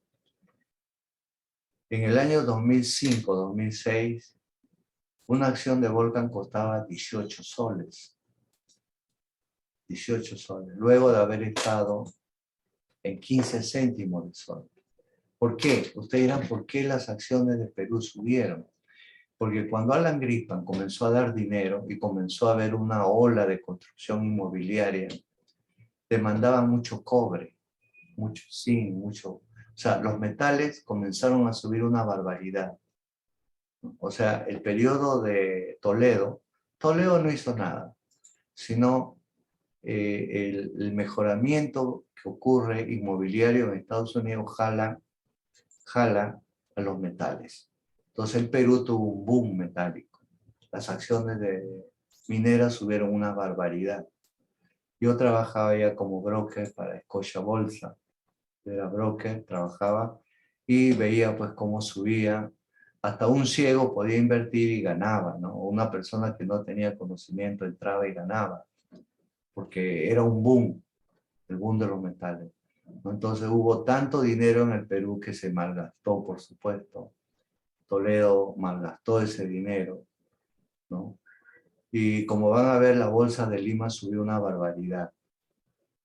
en el año 2005, 2006, una acción de Volcan costaba 18 soles. 18 soles, luego de haber estado en 15 céntimos de sol. ¿Por qué? Ustedes dirán, ¿por qué las acciones de Perú subieron? Porque cuando Alan Greenspan comenzó a dar dinero y comenzó a haber una ola de construcción inmobiliaria, demandaban mucho cobre, mucho zinc, mucho... O sea, los metales comenzaron a subir una barbaridad. O sea, el periodo de Toledo no hizo nada, sino el mejoramiento que ocurre inmobiliario en Estados Unidos jala a los metales. Entonces el Perú tuvo un boom metálico. Las acciones de mineras subieron una barbaridad. Yo trabajaba ya como broker para Scotia Bolsa. Era broker, trabajaba y veía pues cómo subía. Hasta un ciego podía invertir y ganaba, ¿no? Una persona que no tenía conocimiento entraba y ganaba, porque era un boom, el boom de los metales, ¿no? Entonces hubo tanto dinero en el Perú que se malgastó, por supuesto. Toledo malgastó ese dinero, ¿no? Y como van a ver, la bolsa de Lima subió una barbaridad,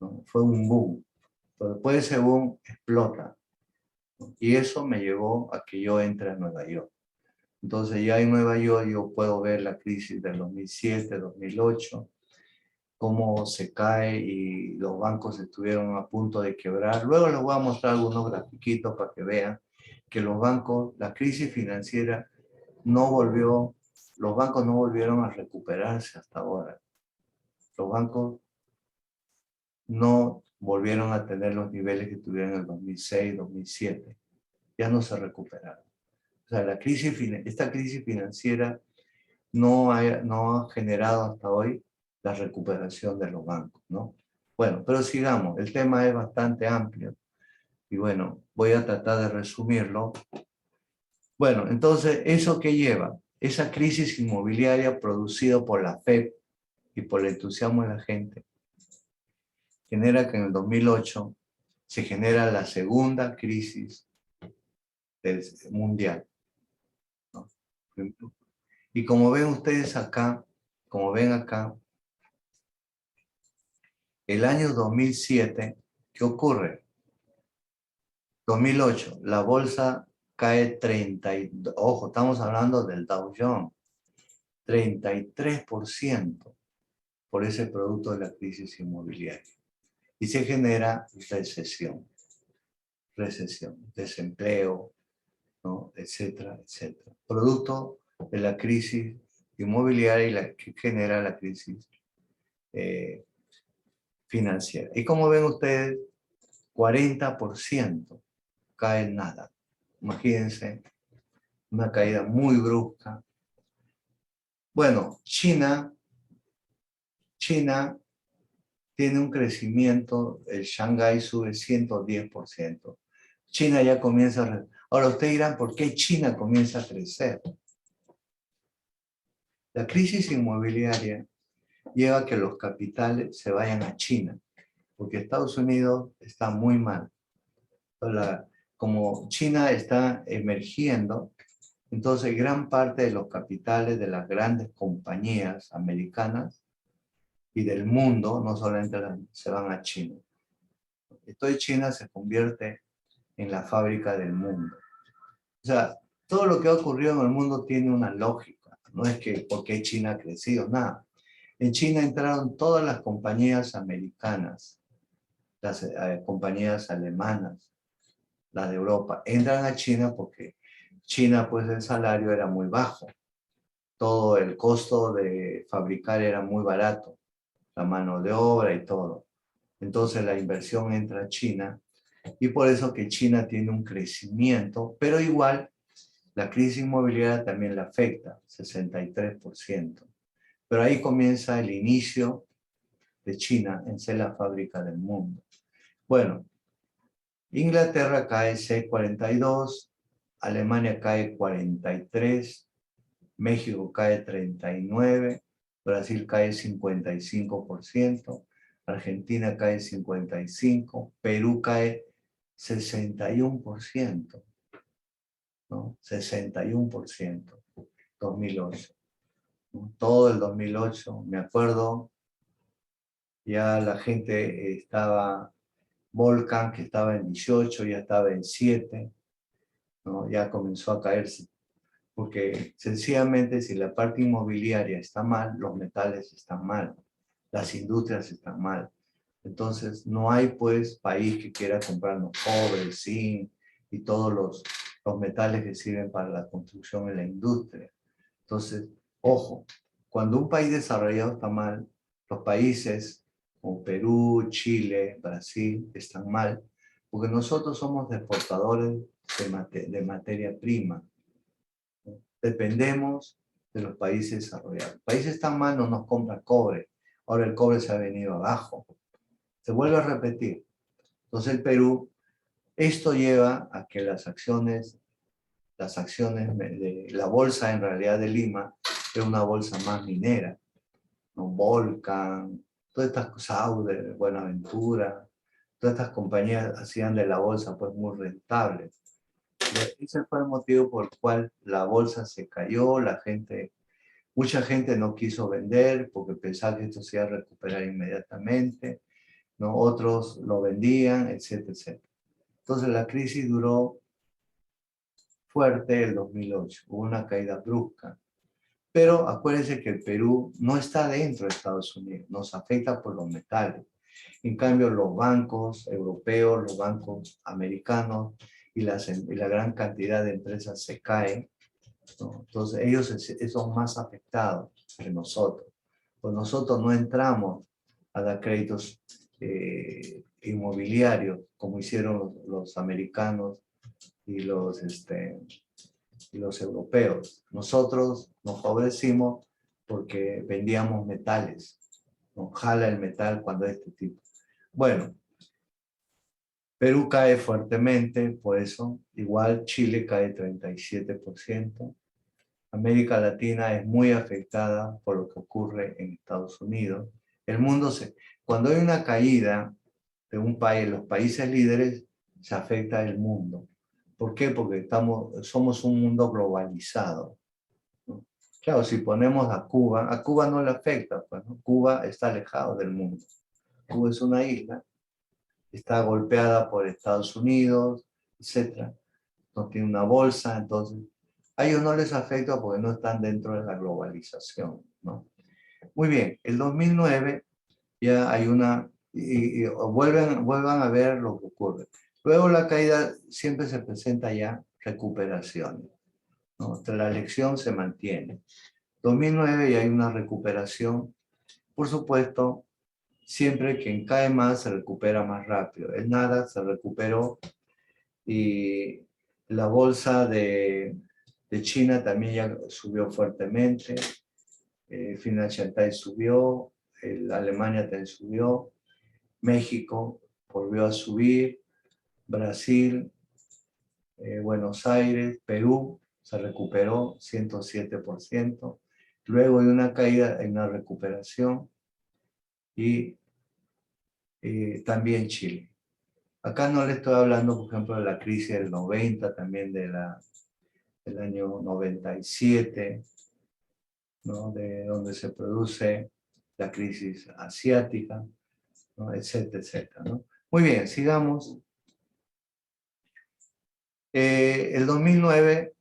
¿no? Fue un boom. Pero después de ese boom explota, ¿no? Y eso me llevó a que yo entre a Nueva York. Entonces ya en Nueva York yo puedo ver la crisis del 2007, 2008, cómo se cae y los bancos estuvieron a punto de quebrar. Luego les voy a mostrar algunos grafiquitos para que vean que los bancos, la crisis financiera los bancos no volvieron a recuperarse hasta ahora. Los bancos no volvieron a tener los niveles que tuvieron en el 2006, 2007. Ya no se recuperaron. O sea, esta crisis financiera no ha generado hasta hoy la recuperación de los bancos, ¿no? Bueno, pero sigamos. El tema es bastante amplio. Y bueno, voy a tratar de resumirlo. Bueno, entonces, ¿eso qué lleva? Esa crisis inmobiliaria producida por la FED y por el entusiasmo de la gente genera que en el 2008 se genera la segunda crisis mundial, ¿no? Y como ven ustedes acá, como ven acá, el año 2007, ¿qué ocurre? 2008, la bolsa cae ojo, estamos hablando del Dow Jones, 33% por ese producto de la crisis inmobiliaria. Y se genera recesión, desempleo, ¿no? Etcétera, etcétera. Producto de la crisis inmobiliaria y la que genera la crisis financiera. Y como ven ustedes, 40% cae en nada. Imagínense, una caída muy brusca. Bueno, China tiene un crecimiento, el Shanghái sube 110%. China ya comienza a... Ahora ustedes dirán, ¿por qué China comienza a crecer? La crisis inmobiliaria lleva a que los capitales se vayan a China, porque Estados Unidos está muy mal. Como China está emergiendo, Entonces, gran parte de los capitales de las grandes compañías americanas y del mundo, no solamente se van a China. Entonces, China se convierte en la fábrica del mundo. O sea, todo lo que ha ocurrido en el mundo tiene una lógica. No es que porque China ha crecido, nada. En China entraron todas las compañías americanas, las compañías alemanas, las de Europa. Entran a China porque China, pues el salario era muy bajo. Todo el costo de fabricar era muy barato, la mano de obra y todo. Entonces la inversión entra a China y por eso que China tiene un crecimiento, pero igual la crisis inmobiliaria también la afecta, 63%. Pero ahí comienza el inicio de China en ser la fábrica del mundo. Bueno, Inglaterra cae 6,42, Alemania cae 43, México cae 39, Brasil cae 55%, Argentina cae 55%, Perú cae 61%, ¿no? 61%, 2008. Todo el 2008, me acuerdo, ya la gente estaba, Volcan, que estaba en 18, ya estaba en 7, ¿no? Ya comenzó a caerse, porque sencillamente si la parte inmobiliaria está mal, los metales están mal, las industrias están mal. Entonces no hay pues país que quiera comprarnos cobre, zinc y todos los metales que sirven para la construcción y la industria. Entonces, ojo, cuando un país desarrollado está mal, los países como Perú, Chile, Brasil están mal, porque nosotros somos exportadores de materia prima. Dependemos de los países desarrollados. Países tan mal no nos compran cobre. Ahora el cobre se ha venido abajo. Se vuelve a repetir. Entonces el Perú, esto lleva a que las acciones de la bolsa en realidad de Lima es una bolsa más minera, ¿no? Volcan, todas estas cosas, Sauder, Buenaventura, todas estas compañías hacían de la bolsa pues muy rentable. Ese fue el motivo por el cual la bolsa se cayó, mucha gente no quiso vender porque pensaba que esto se iba a recuperar inmediatamente, ¿no? Otros lo vendían, etcétera, etcétera. Entonces la crisis duró fuerte el 2008, hubo una caída brusca. Pero acuérdense que el Perú no está dentro de Estados Unidos, nos afecta por los metales. En cambio, los bancos europeos, los bancos americanos y la gran cantidad de empresas se caen, ¿no? Entonces, ellos son más afectados que nosotros. Pues nosotros no entramos a dar créditos inmobiliarios como hicieron los americanos y los europeos. Nosotros nos favorecimos porque vendíamos metales. Nos jala el metal cuando es este tipo. Bueno, Perú cae fuertemente, por eso. Igual Chile cae 37%. América Latina es muy afectada por lo que ocurre en Estados Unidos. El mundo cuando hay una caída de un país, los países líderes, se afecta el mundo. ¿Por qué? Porque somos un mundo globalizado, ¿no? Claro, si ponemos a Cuba no le afecta, pues, ¿no? Cuba está alejado del mundo. Cuba es una isla, está golpeada por Estados Unidos, etcétera. No tiene una bolsa, entonces a ellos no les afecta porque no están dentro de la globalización, ¿no? Muy bien, el 2009 ya hay y vuelvan a ver lo que ocurre. Luego la caída siempre se presenta ya recuperaciones, ¿no? La lección se mantiene. 2009 ya hay una recuperación. Por supuesto, siempre quien cae más se recupera más rápido. El nada se recuperó y la bolsa de China también ya subió fuertemente. Financial Times subió, Alemania también subió, México volvió a subir, Brasil, Buenos Aires, Perú se recuperó 107%. Luego de una caída, hay una recuperación y también Chile. Acá no le estoy hablando, por ejemplo, de la crisis del 90, también el año 97, ¿no? De donde se produce la crisis asiática, ¿no? Etcétera, etcétera, ¿no? Muy bien, sigamos. El 2009,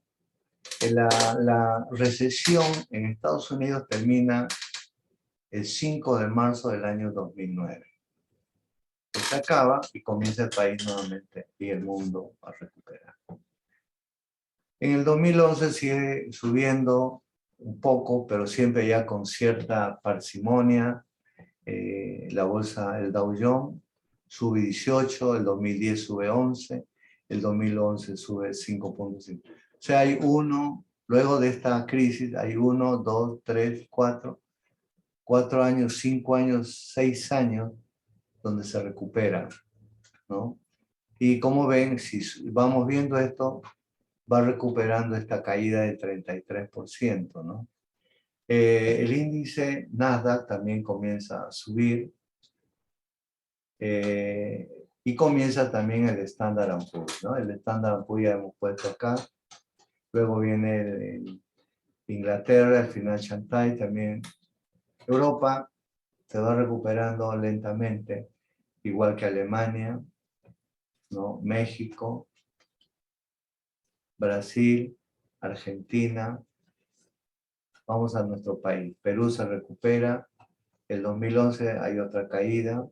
la recesión en Estados Unidos termina el 5 de marzo del año 2009. Se acaba y comienza el país nuevamente y el mundo a recuperar. En el 2011 sigue subiendo un poco, pero siempre ya con cierta parsimonia. La bolsa, el Dow Jones, sube 18, el 2010 sube 11, el 2011 sube 5.5. O sea, hay uno, luego de esta crisis, hay 1, 2, 3, 4 años, 5 años, 6 años, donde se recupera, ¿no? Y como ven, si vamos viendo esto, va recuperando esta caída del 33%, ¿no? El índice Nasdaq también comienza a subir, y comienza también el Standard & Poor's, ¿no? El Standard & Poor's ya hemos puesto acá, luego viene el Inglaterra, el Financial Times, también Europa se va recuperando lentamente, igual que Alemania, ¿no? México, Brasil, Argentina. Vamos a nuestro país. Perú se recupera. El 2011 hay otra caída.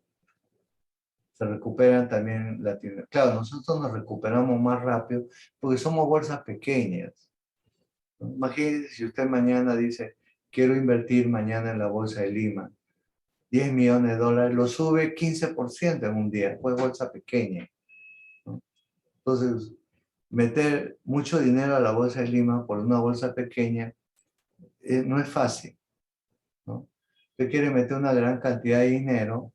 Se recuperan también Latinoamérica. Claro, nosotros nos recuperamos más rápido porque somos bolsas pequeñas, ¿no? Imagínense si usted mañana dice, quiero invertir mañana en la bolsa de Lima, 10 millones de dólares, lo sube 15% en un día, pues bolsa pequeña, ¿no? Entonces, meter mucho dinero a la bolsa de Lima por una bolsa pequeña no es fácil, ¿no? Usted quiere meter una gran cantidad de dinero,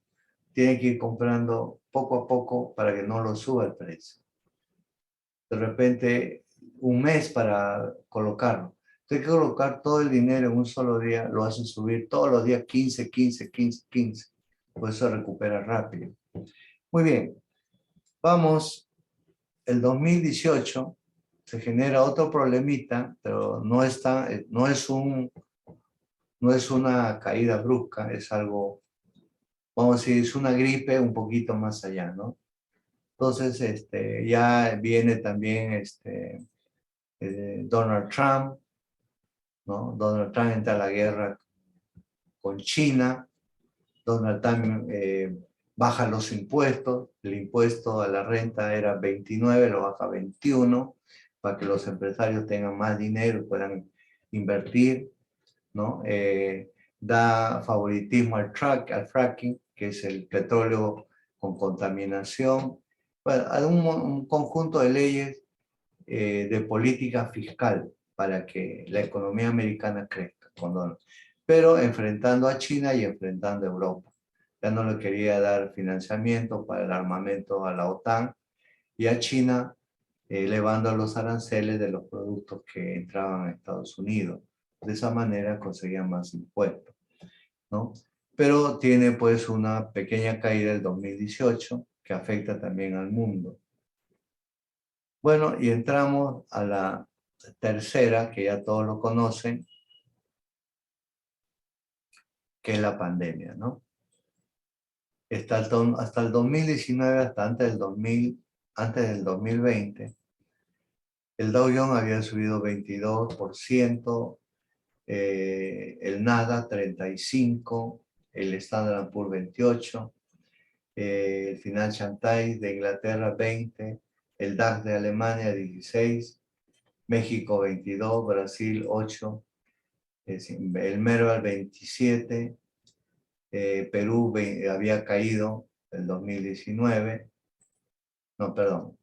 tiene que ir comprando poco a poco para que no lo suba el precio. De repente, un mes para colocarlo. Usted que colocar todo el dinero en un solo día, lo hace subir todos los días 15, 15, 15, 15. Por eso recupera rápido. Muy bien, vamos, el 2018 se genera otro problemita, pero no es una caída brusca, es algo, vamos a decir, es una gripe un poquito más allá, ¿no? Entonces, ya viene también Donald Trump, ¿no? Donald Trump entra a la guerra con China, Donald Trump baja los impuestos, el impuesto a la renta era 29, lo baja a 21, para que los empresarios tengan más dinero y puedan invertir, ¿no? Da favoritismo al fracking, que es el petróleo con contaminación. Bueno, hay un conjunto de leyes de política fiscal para que la economía americana crezca, pero enfrentando a China y enfrentando a Europa. Ya no le quería dar financiamiento para el armamento a la OTAN y a China elevando los aranceles de los productos que entraban a Estados Unidos. De esa manera conseguían más impuestos, ¿no? Pero tiene pues una pequeña caída del 2018 que afecta también al mundo. Bueno, y entramos a la tercera, que ya todos lo conocen, que es la pandemia, ¿no? Hasta el 2019, hasta antes del 2020, el Dow Jones había subido 22%, el Nasdaq 35%, el Standard & Poor's 28%, el Financial Times de Inglaterra 20%, el DAX de Alemania 16%, México 22%, Brasil 8%, el Merval 27%, Perú había caído el 2019, no, perdón,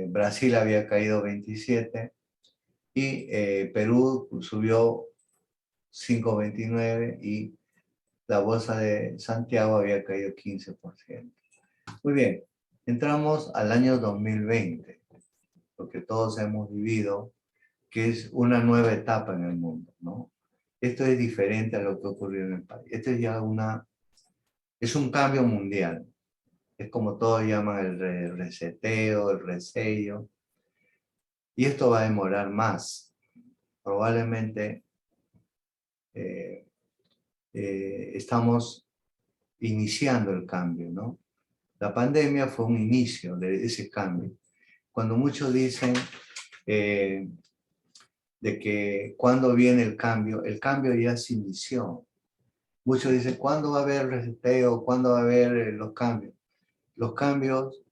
Brasil había caído 27% y Perú subió 5,29% y la bolsa de Santiago había caído 15%. Muy bien, entramos al año 2020, lo que todos hemos vivido, que es una nueva etapa en el mundo, ¿no? Esto es diferente a lo que ocurrió en el país. Esto es ya es un cambio mundial. Es como todos llaman el reseteo, el resello. Y esto va a demorar más. Probablemente estamos iniciando el cambio, ¿no? La pandemia fue un inicio de ese cambio. Cuando muchos dicen de que cuando viene el cambio ya se inició. Muchos dicen, ¿cuándo va a haber reseteo? ¿Cuándo va a haber los cambios? Los cambios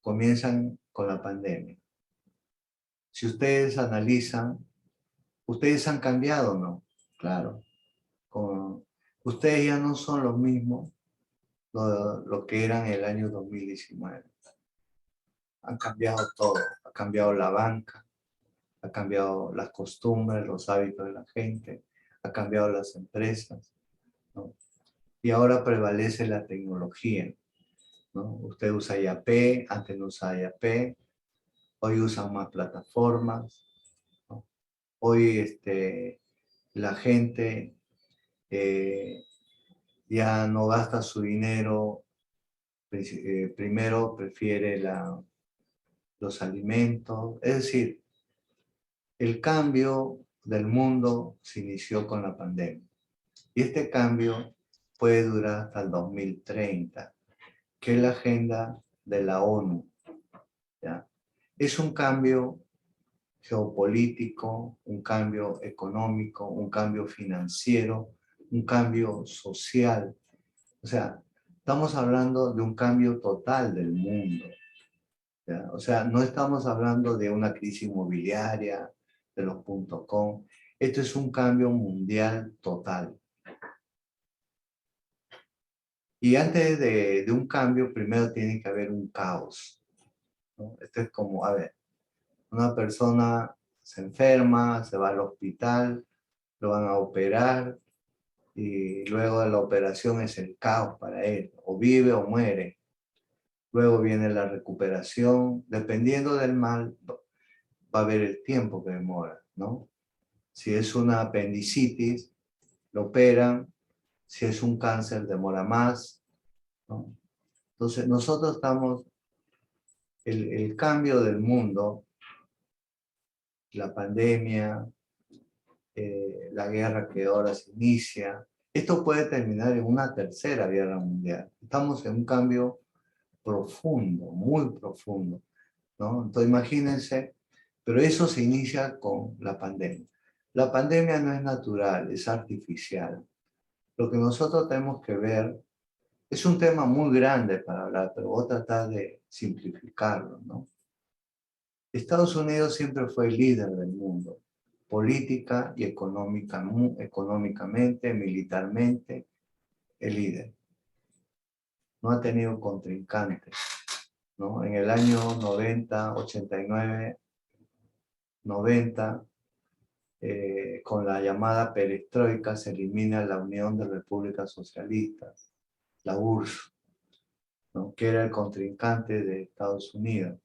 comienzan con la pandemia. Si ustedes analizan, ¿ustedes han cambiado o no? Claro. Ustedes ya no son los mismos lo que eran en el año 2019. Han cambiado todo. Ha cambiado la banca, ha cambiado las costumbres, los hábitos de la gente, ha cambiado las empresas, ¿no? Y ahora prevalece la tecnología, ¿no? Usted usa IAP, antes no usaba IAP, hoy usan más plataformas, ¿no? Hoy la gente ya no gasta su dinero, primero prefiere los alimentos, es decir, el cambio del mundo se inició con la pandemia. Y este cambio puede durar hasta el 2030, que es la agenda de la ONU, ¿ya? Es un cambio geopolítico, un cambio económico, un cambio financiero, un cambio social. O sea, estamos hablando de un cambio total del mundo, ¿ya? O sea, no estamos hablando de una crisis inmobiliaria, de los .com. Esto es un cambio mundial total. Y antes de un cambio, primero tiene que haber un caos, ¿no? Esto es como, a ver, una persona se enferma, se va al hospital, lo van a operar y luego de la operación es el caos para él, o vive o muere. Luego viene la recuperación, dependiendo del mal, va a haber el tiempo que demora, ¿no? Si es una apendicitis, lo operan, si es un cáncer demora más, ¿no? Entonces nosotros estamos, el cambio del mundo, la pandemia, la guerra que ahora se inicia, esto puede terminar en una tercera guerra mundial. Estamos en un cambio profundo, muy profundo, ¿no? Entonces imagínense, pero eso se inicia con la pandemia. La pandemia no es natural, es artificial. Lo que nosotros tenemos que ver es un tema muy grande para hablar, pero voy a tratar de simplificarlo, ¿no? Estados Unidos siempre fue el líder del mundo, política y económicamente, militarmente, el líder. No ha tenido contrincantes, ¿no? En el año 90, 89, 90, con la llamada perestroika se elimina la Unión de Repúblicas Socialistas, la URSS, ¿no? Que era el contrincante de Estados Unidos.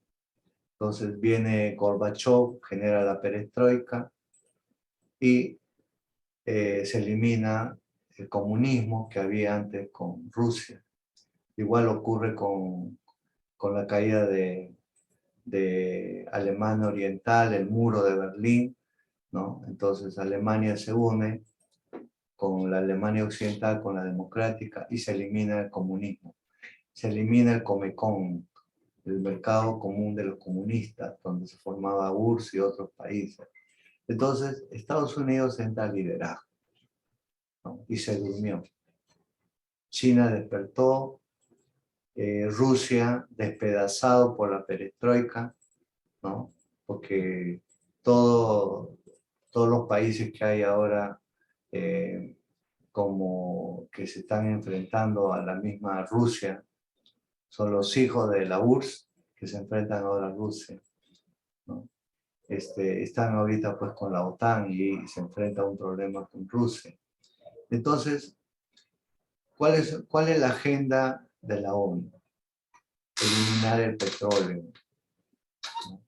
Entonces viene Gorbachev, genera la perestroika y se elimina el comunismo que había antes con Rusia. Igual ocurre con la caída de Alemania Oriental, el muro de Berlín, ¿no? Entonces Alemania se une con la Alemania Occidental, con la democrática, y se elimina el comunismo. Se elimina el Comecon, el mercado común de los comunistas, donde se formaba URSS y otros países. Entonces, Estados Unidos entra al liderazgo, ¿no? Y se durmió. China despertó, Rusia despedazado por la perestroika, ¿no? Porque todos los países que hay ahora como que se están enfrentando a la misma Rusia son los hijos de la URSS que se enfrentan ahora a Rusia, ¿no? Están ahorita pues con la OTAN y se enfrenta a un problema con Rusia. Entonces, ¿cuál es la agenda de la ONU? Eliminar el petróleo, ¿no?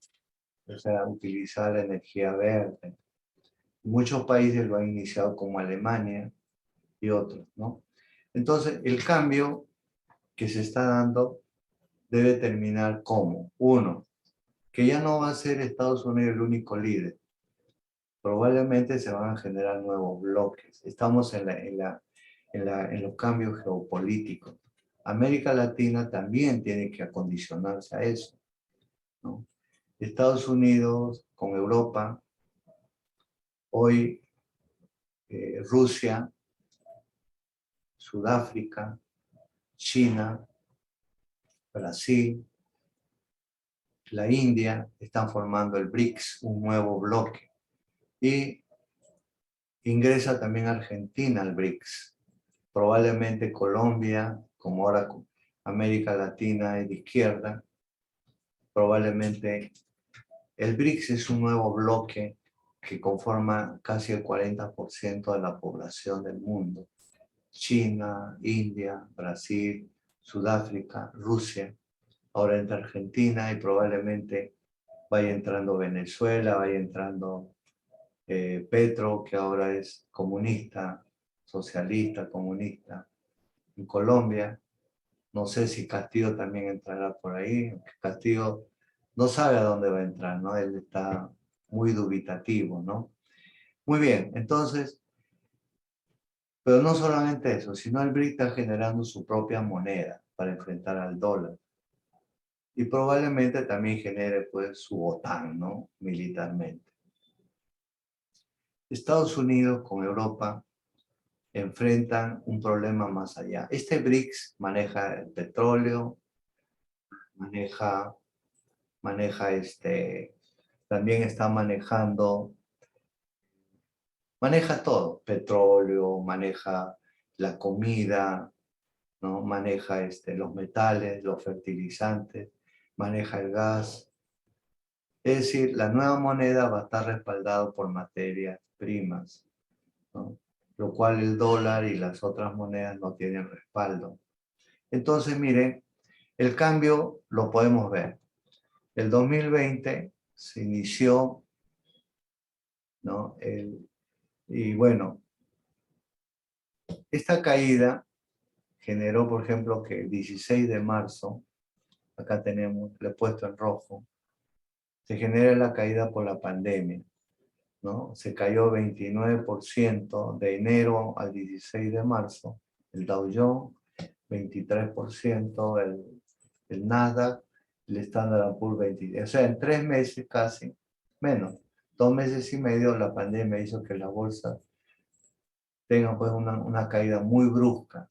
O sea, utilizar la energía verde. Muchos países lo han iniciado como Alemania y otros, ¿no? Entonces, el cambio que se está dando debe terminar como, uno, que ya no va a ser Estados Unidos el único líder. Probablemente se van a generar nuevos bloques. Estamos en los cambios geopolíticos. América Latina también tiene que acondicionarse a eso, ¿no? Estados Unidos con Europa, hoy Rusia, Sudáfrica, China, Brasil, la India están formando el BRICS, un nuevo bloque. Y ingresa también Argentina al BRICS. Probablemente Colombia, como ahora América Latina es de izquierda, probablemente el BRICS es un nuevo bloque que conforma casi el 40% de la población del mundo. China, India, Brasil, Sudáfrica, Rusia. Ahora entra Argentina y probablemente vaya entrando Venezuela, vaya entrando Petro, que ahora es comunista, socialista, comunista. En Colombia, no sé si Castillo también entrará por ahí. Castillo no sabe a dónde va a entrar, ¿no? Él está muy dubitativo, ¿no? Muy bien, entonces, pero no solamente eso, sino el BRIC está generando su propia moneda para enfrentar al dólar. Y probablemente también genere, pues, su OTAN, ¿no? Militarmente. Estados Unidos con Europa enfrentan un problema más allá. Este BRICS maneja el petróleo, maneja también está maneja todo, petróleo, maneja la comida, ¿no? Maneja los metales, los fertilizantes, maneja el gas. Es decir, la nueva moneda va a estar respaldada por materias primas, ¿no? Lo cual el dólar y las otras monedas no tienen respaldo. Entonces, miren, el cambio lo podemos ver. El 2020 se inició, ¿no? Y bueno, esta caída generó, por ejemplo, que el 16 de marzo, acá tenemos, le he puesto en rojo, se genera la caída por la pandemia, ¿no? Se cayó 29% de enero al 16 de marzo, el Dow Jones, 23%, el Nasdaq, el Standard Poor's 23%. O sea, en 3 meses casi, menos, 2 meses y medio, la pandemia hizo que la bolsa tenga pues una caída muy brusca,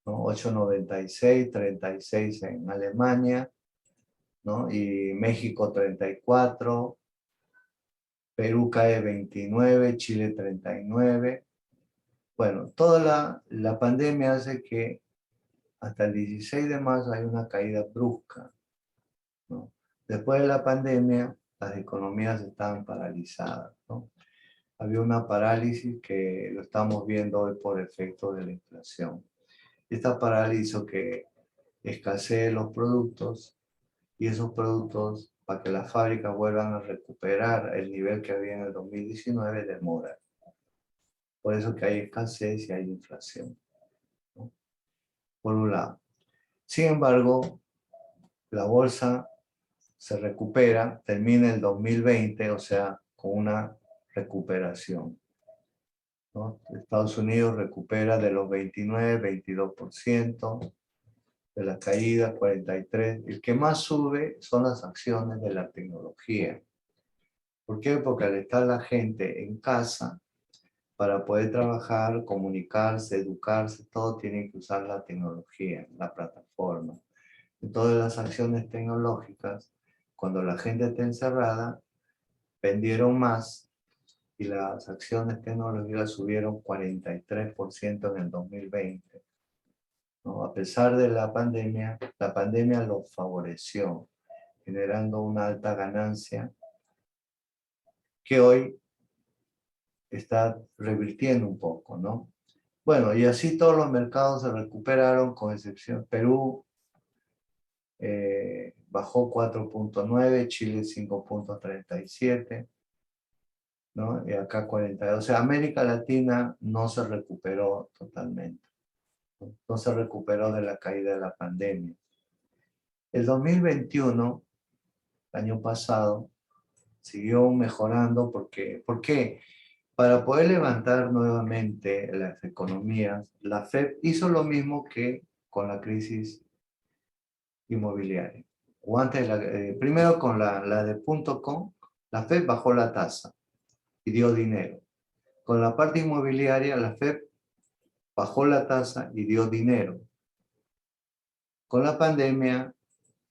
¿no? 8,96, 36 en Alemania, ¿no? Y México 34, Perú cae 29, Chile 39. Bueno, toda la pandemia hace que hasta el 16 de marzo hay una caída brusca, ¿no? Después de la pandemia, las economías estaban paralizadas, ¿no? Había una parálisis que lo estamos viendo hoy por efecto de la inflación. Esta parálisis hizo que escaseen los productos y esos productos, para que las fábricas vuelvan a recuperar el nivel que había en el 2019, demoran. Por eso que hay escasez y hay inflación, ¿no? Por un lado. Sin embargo, la bolsa se recupera, termina el 2020, o sea, con una recuperación, ¿no? Estados Unidos recupera de los 29, 22%, de la caída 43%. El que más sube son las acciones de la tecnología. ¿Por qué? Porque al estar la gente en casa, para poder trabajar, comunicarse, educarse, todo tiene que usar la tecnología, la plataforma. Entonces las acciones tecnológicas, cuando la gente está encerrada, vendieron más y las acciones tecnológicas subieron 43% en el 2020, ¿no? A pesar de la pandemia lo favoreció, generando una alta ganancia que hoy está revirtiendo un poco, ¿no? Bueno, y así todos los mercados se recuperaron, con excepción Perú, bajó 4,9, Chile 5,37, ¿no? Y acá 42. O sea, América Latina no se recuperó totalmente, ¿no? No se recuperó de la caída de la pandemia. El 2021 el año pasado, siguió mejorando porque, ¿por qué? Para poder levantar nuevamente las economías, la Fed hizo lo mismo que con la crisis inmobiliaria. O antes primero con la de .com, la Fed bajó la tasa y dio dinero. Con la parte inmobiliaria, la Fed bajó la tasa y dio dinero. Con la pandemia,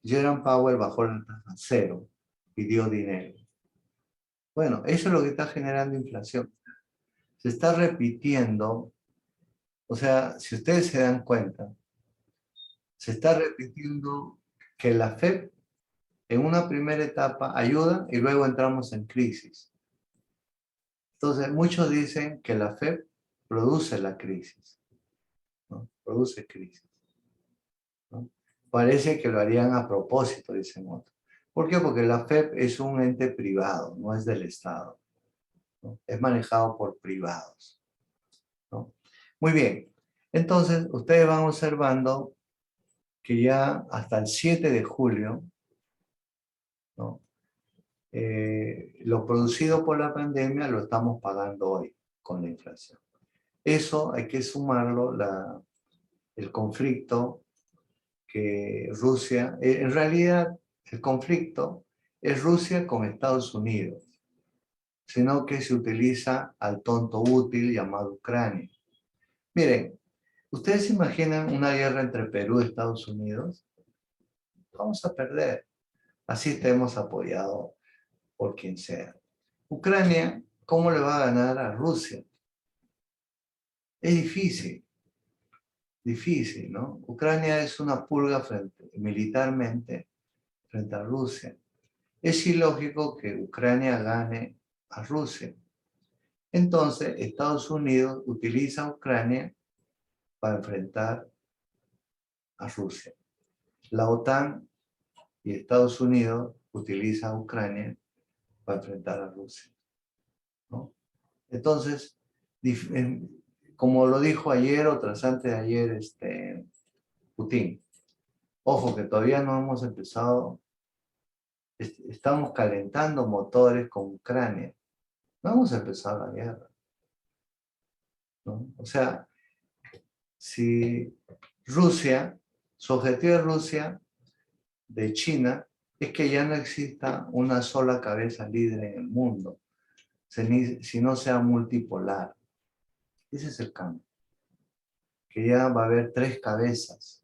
Jerome Powell bajó la tasa a cero y dio dinero. Bueno, eso es lo que está generando inflación. Se está repitiendo, o sea, si ustedes se dan cuenta, se está repitiendo que la Fed en una primera etapa ayuda y luego entramos en crisis. Entonces, muchos dicen que la Fed produce la crisis, ¿no? Produce crisis, ¿no? Parece que lo harían a propósito, dicen otros. ¿Por qué? Porque la Fed es un ente privado, no es del Estado, ¿no? Es manejado por privados, ¿no? Muy bien. Entonces, ustedes van observando que ya hasta el 7 de julio, ¿no? Lo producido por la pandemia lo estamos pagando hoy con la inflación. Eso hay que sumarlo, el conflicto que Rusia, en realidad el conflicto es Rusia con Estados Unidos, sino que se utiliza al tonto útil llamado Ucrania. Miren, ¿ustedes se imaginan una guerra entre Perú y Estados Unidos? Vamos a perder. Así estemos apoyados por quien sea. Ucrania, ¿cómo le va a ganar a Rusia? Es difícil, difícil, ¿no? Ucrania es una pulga militarmente frente a Rusia. Es ilógico que Ucrania gane a Rusia. Entonces, Estados Unidos utiliza a Ucrania para enfrentar a Rusia. La OTAN y Estados Unidos utilizan a Ucrania para enfrentar a Rusia, ¿no? Entonces, como lo dijo ayer o tras antes de ayer Putin, ojo que todavía no hemos empezado, estamos calentando motores con Ucrania, no hemos empezado la guerra, ¿no? O sea, si Rusia, su objetivo de Rusia, de China, es que ya no exista una sola cabeza líder en el mundo, sino sea multipolar. Ese es el cambio, que ya va a haber tres cabezas,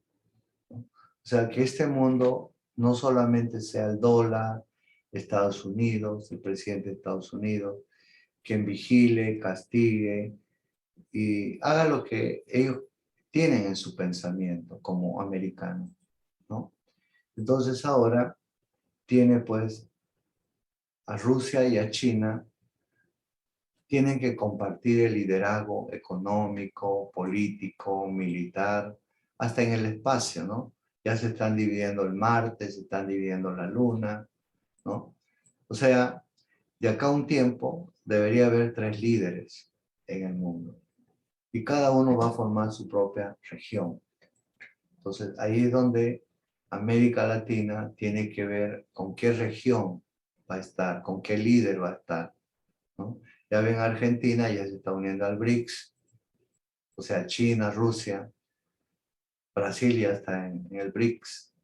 ¿no? O sea, que este mundo no solamente sea el dólar, Estados Unidos, el presidente de Estados Unidos, quien vigile, castigue y haga lo que ellos tienen en su pensamiento como americanos, ¿no? Entonces ahora tiene pues a Rusia y a China, tienen que compartir el liderazgo económico, político, militar, hasta en el espacio, ¿no? Ya se están dividiendo el Marte, se están dividiendo la Luna, ¿no? O sea, de acá a un tiempo debería haber tres líderes en el mundo y cada uno va a formar su propia región. Entonces, ahí es donde América Latina tiene que ver con qué región va a estar, con qué líder va a estar, ¿no? Ya ven, Argentina ya se está uniendo al BRICS, o sea, China, Rusia, Brasil ya está en el BRICS.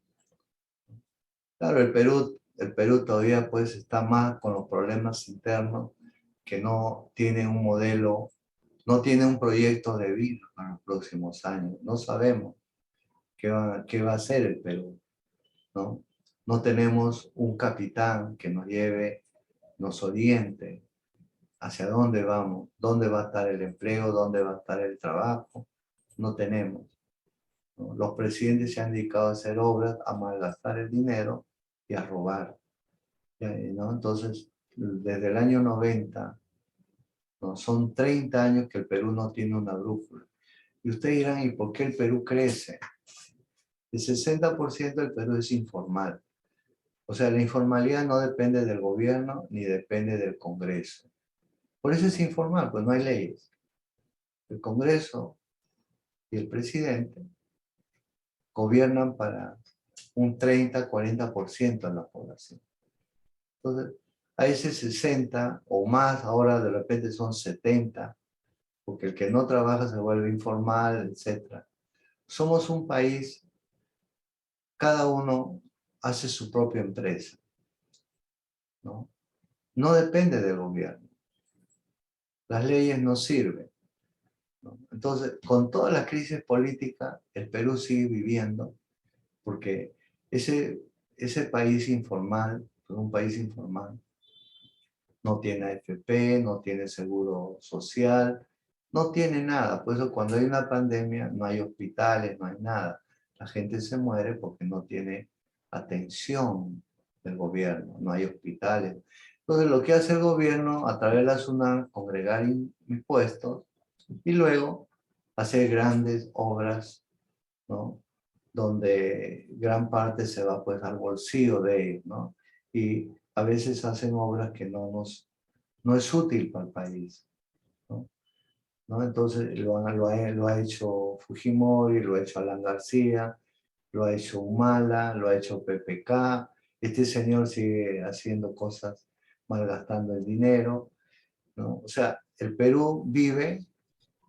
Claro, el Perú todavía pues está más con los problemas internos, que no tiene un modelo, no tiene un proyecto de vida para los próximos años. No sabemos qué va a hacer el Perú, ¿no? No tenemos un capitán que nos lleve, nos oriente hacia dónde vamos, dónde va a estar el empleo, dónde va a estar el trabajo. No tenemos, ¿no? Los presidentes se han dedicado a hacer obras, a malgastar el dinero y a robar, ¿no? Entonces, desde el año 90, ¿no? Son 30 años que el Perú no tiene una brújula. Y ustedes dirán, ¿y por qué el Perú crece? El 60% del Perú es informal. O sea, la informalidad no depende del gobierno ni depende del Congreso. Por eso es informal, pues no hay leyes. El Congreso y el presidente gobiernan para un 30-40% de la población. Entonces, a ese 60 o más, ahora de repente son 70, porque el que no trabaja se vuelve informal, etc. Somos un país, cada uno hace su propia empresa, ¿no? No depende del gobierno. Las leyes no sirven, ¿no? Entonces, con toda la crisis política, el Perú sigue viviendo, porque ese país informal, un país informal, no tiene AFP, no tiene seguro social, no tiene nada. Por eso cuando hay una pandemia no hay hospitales, no hay nada. La gente se muere porque no tiene atención del gobierno, no hay hospitales. Entonces lo que hace el gobierno a través de la SUNAT, congregar impuestos y luego hacer grandes obras, ¿no? Donde gran parte se va pues al bolsillo de ellos, ¿no? Y a veces hacen obras que no es útil para el país, ¿no? ¿No? Entonces lo ha hecho Fujimori, lo ha hecho Alan García, lo ha hecho Humala, lo ha hecho PPK. Este señor sigue haciendo cosas, malgastando el dinero, ¿no? O sea, el Perú vive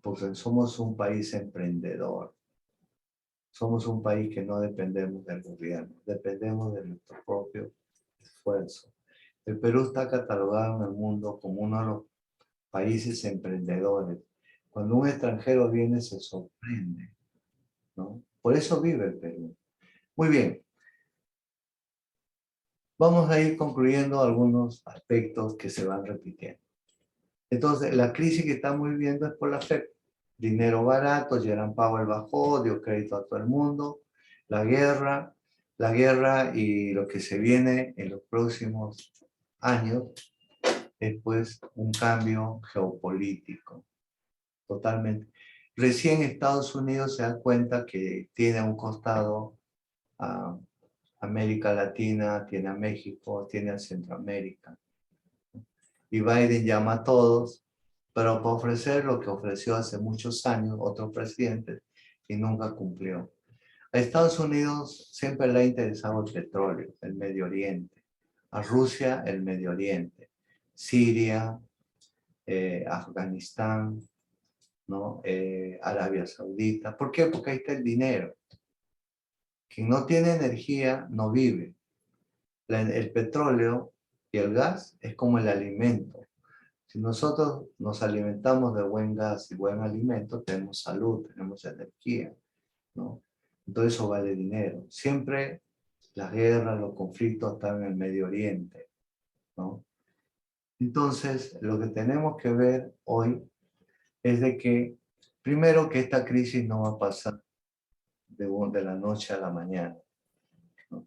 porque somos un país emprendedor. Somos un país que no dependemos del gobierno, dependemos de nuestro propio esfuerzo. El Perú está catalogado en el mundo como uno de los países emprendedores. Cuando un extranjero viene se sorprende, ¿no? Por eso vive el Perú. Muy bien, vamos a ir concluyendo algunos aspectos que se van repitiendo. Entonces, la crisis que estamos viviendo es por la FED. Dinero barato, Jerome Powell bajó, dio crédito a todo el mundo. La guerra y lo que se viene en los próximos años es pues un cambio geopolítico, totalmente. Recién Estados Unidos se da cuenta que tiene a un costado a América Latina, tiene a México, tiene a Centroamérica. Y Biden llama a todos, pero para ofrecer lo que ofreció hace muchos años otros presidentes y nunca cumplió. A Estados Unidos siempre le ha interesado el petróleo, el Medio Oriente. A Rusia, el Medio Oriente. Siria, Afganistán, ¿no? Arabia Saudita. ¿Por qué? Porque ahí está el dinero. Quien no tiene energía no vive. El petróleo y el gas es como el alimento. Si nosotros nos alimentamos de buen gas y buen alimento, tenemos salud, tenemos energía, ¿no? Entonces eso vale dinero. Siempre las guerras, los conflictos están en el Medio Oriente, ¿no? Entonces, lo que tenemos que ver hoy es de que, primero, que esta crisis no va a pasar de la noche a la mañana, ¿no?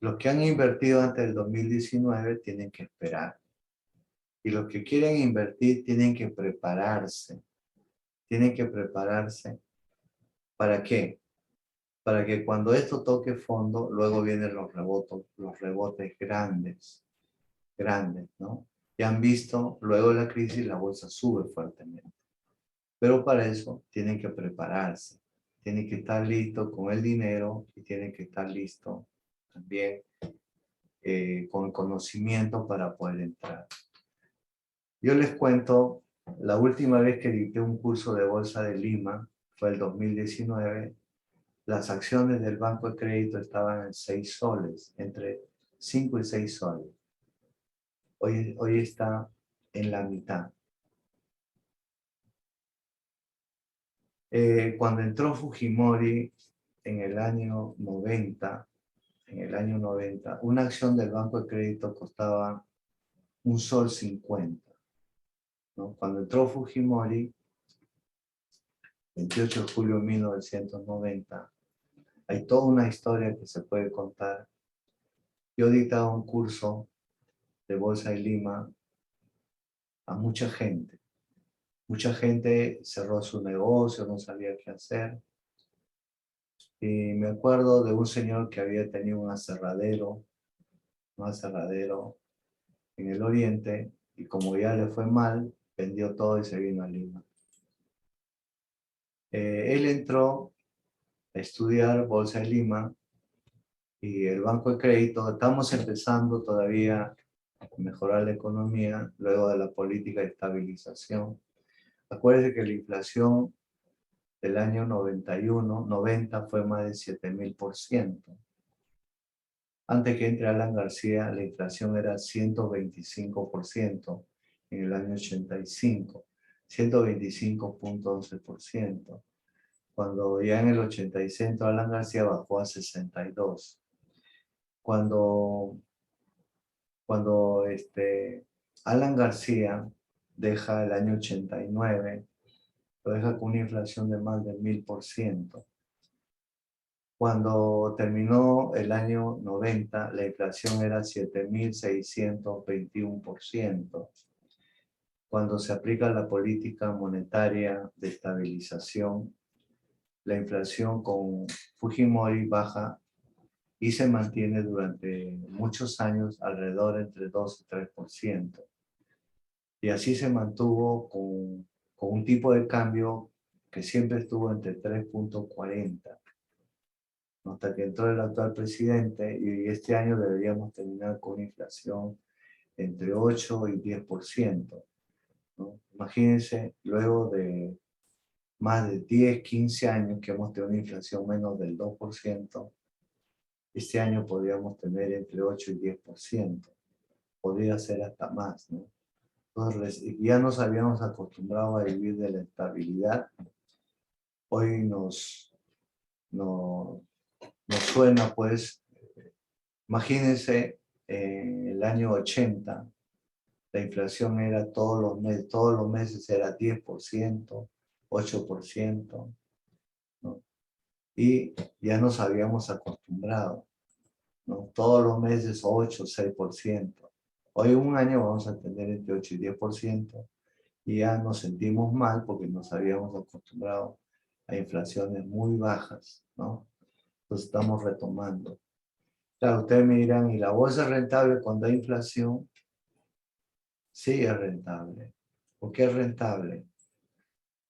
Los que han invertido antes del 2019 tienen que esperar. Y los que quieren invertir tienen que prepararse. Tienen que prepararse. ¿Para qué? Para que cuando esto toque fondo, luego vienen los rebotes grandes, ¿no? Ya han visto, luego de la crisis, la bolsa sube fuertemente. Pero para eso tienen que prepararse. Tienen que estar listos con el dinero y tienen que estar listos también con conocimiento para poder entrar. Yo les cuento, la última vez que dicté un curso de Bolsa de Lima fue el 2019. Las acciones del Banco de Crédito estaban en 6 soles, entre 5 y 6 soles. Hoy está en la mitad. Cuando entró Fujimori en el año 90, una acción del Banco de Crédito costaba 1,50 sol, ¿no? Cuando entró Fujimori, 28 de julio de 1990, hay toda una historia que se puede contar. Yo dictaba un curso de Bolsa de Lima a mucha gente. Mucha gente cerró su negocio, no sabía qué hacer. Y me acuerdo de un señor que había tenido un aserradero en el oriente, y como ya le fue mal, vendió todo y se vino a Lima. Él entró a estudiar Bolsa de Lima y el Banco de Crédito. Estamos empezando todavía mejorar la economía luego de la política de estabilización. Acuérdense que la inflación del año 91, 90 fue más de 7.000%. Antes que entre Alan García, la inflación era 125% en el año 85, 125.11%. Cuando ya en el 86 entró Alan García bajó a 62. Cuando Alan García deja el año 89, lo deja con una inflación de más del 1000%. Cuando terminó el año 90, la inflación era 7.621%. Cuando se aplica la política monetaria de estabilización, la inflación con Fujimori baja y se mantiene durante muchos años alrededor entre 2 y 3%. Y así se mantuvo con un tipo de cambio que siempre estuvo entre 3.40, hasta que entró el actual presidente, y este año deberíamos terminar con una inflación entre 8 y 10%, ¿no? Imagínense, luego de más de 10, 15 años que hemos tenido una inflación menos del 2%, este año podríamos tener entre 8 y 10%, podría ser hasta más, ¿no? Entonces, ya nos habíamos acostumbrado a vivir de la estabilidad. Hoy nos suena, pues, imagínense, en el año 80, la inflación era todos los meses era 10%, 8%, ¿no? Y ya nos habíamos acostumbrado, ¿no? Todos los meses 8, 6%. Hoy un año vamos a tener entre 8 y 10%, y ya nos sentimos mal porque nos habíamos acostumbrado a inflaciones muy bajas, ¿no? Entonces estamos retomando. Claro, ustedes me dirán, ¿y la bolsa es rentable cuando hay inflación? Sí, es rentable. ¿Por qué es rentable?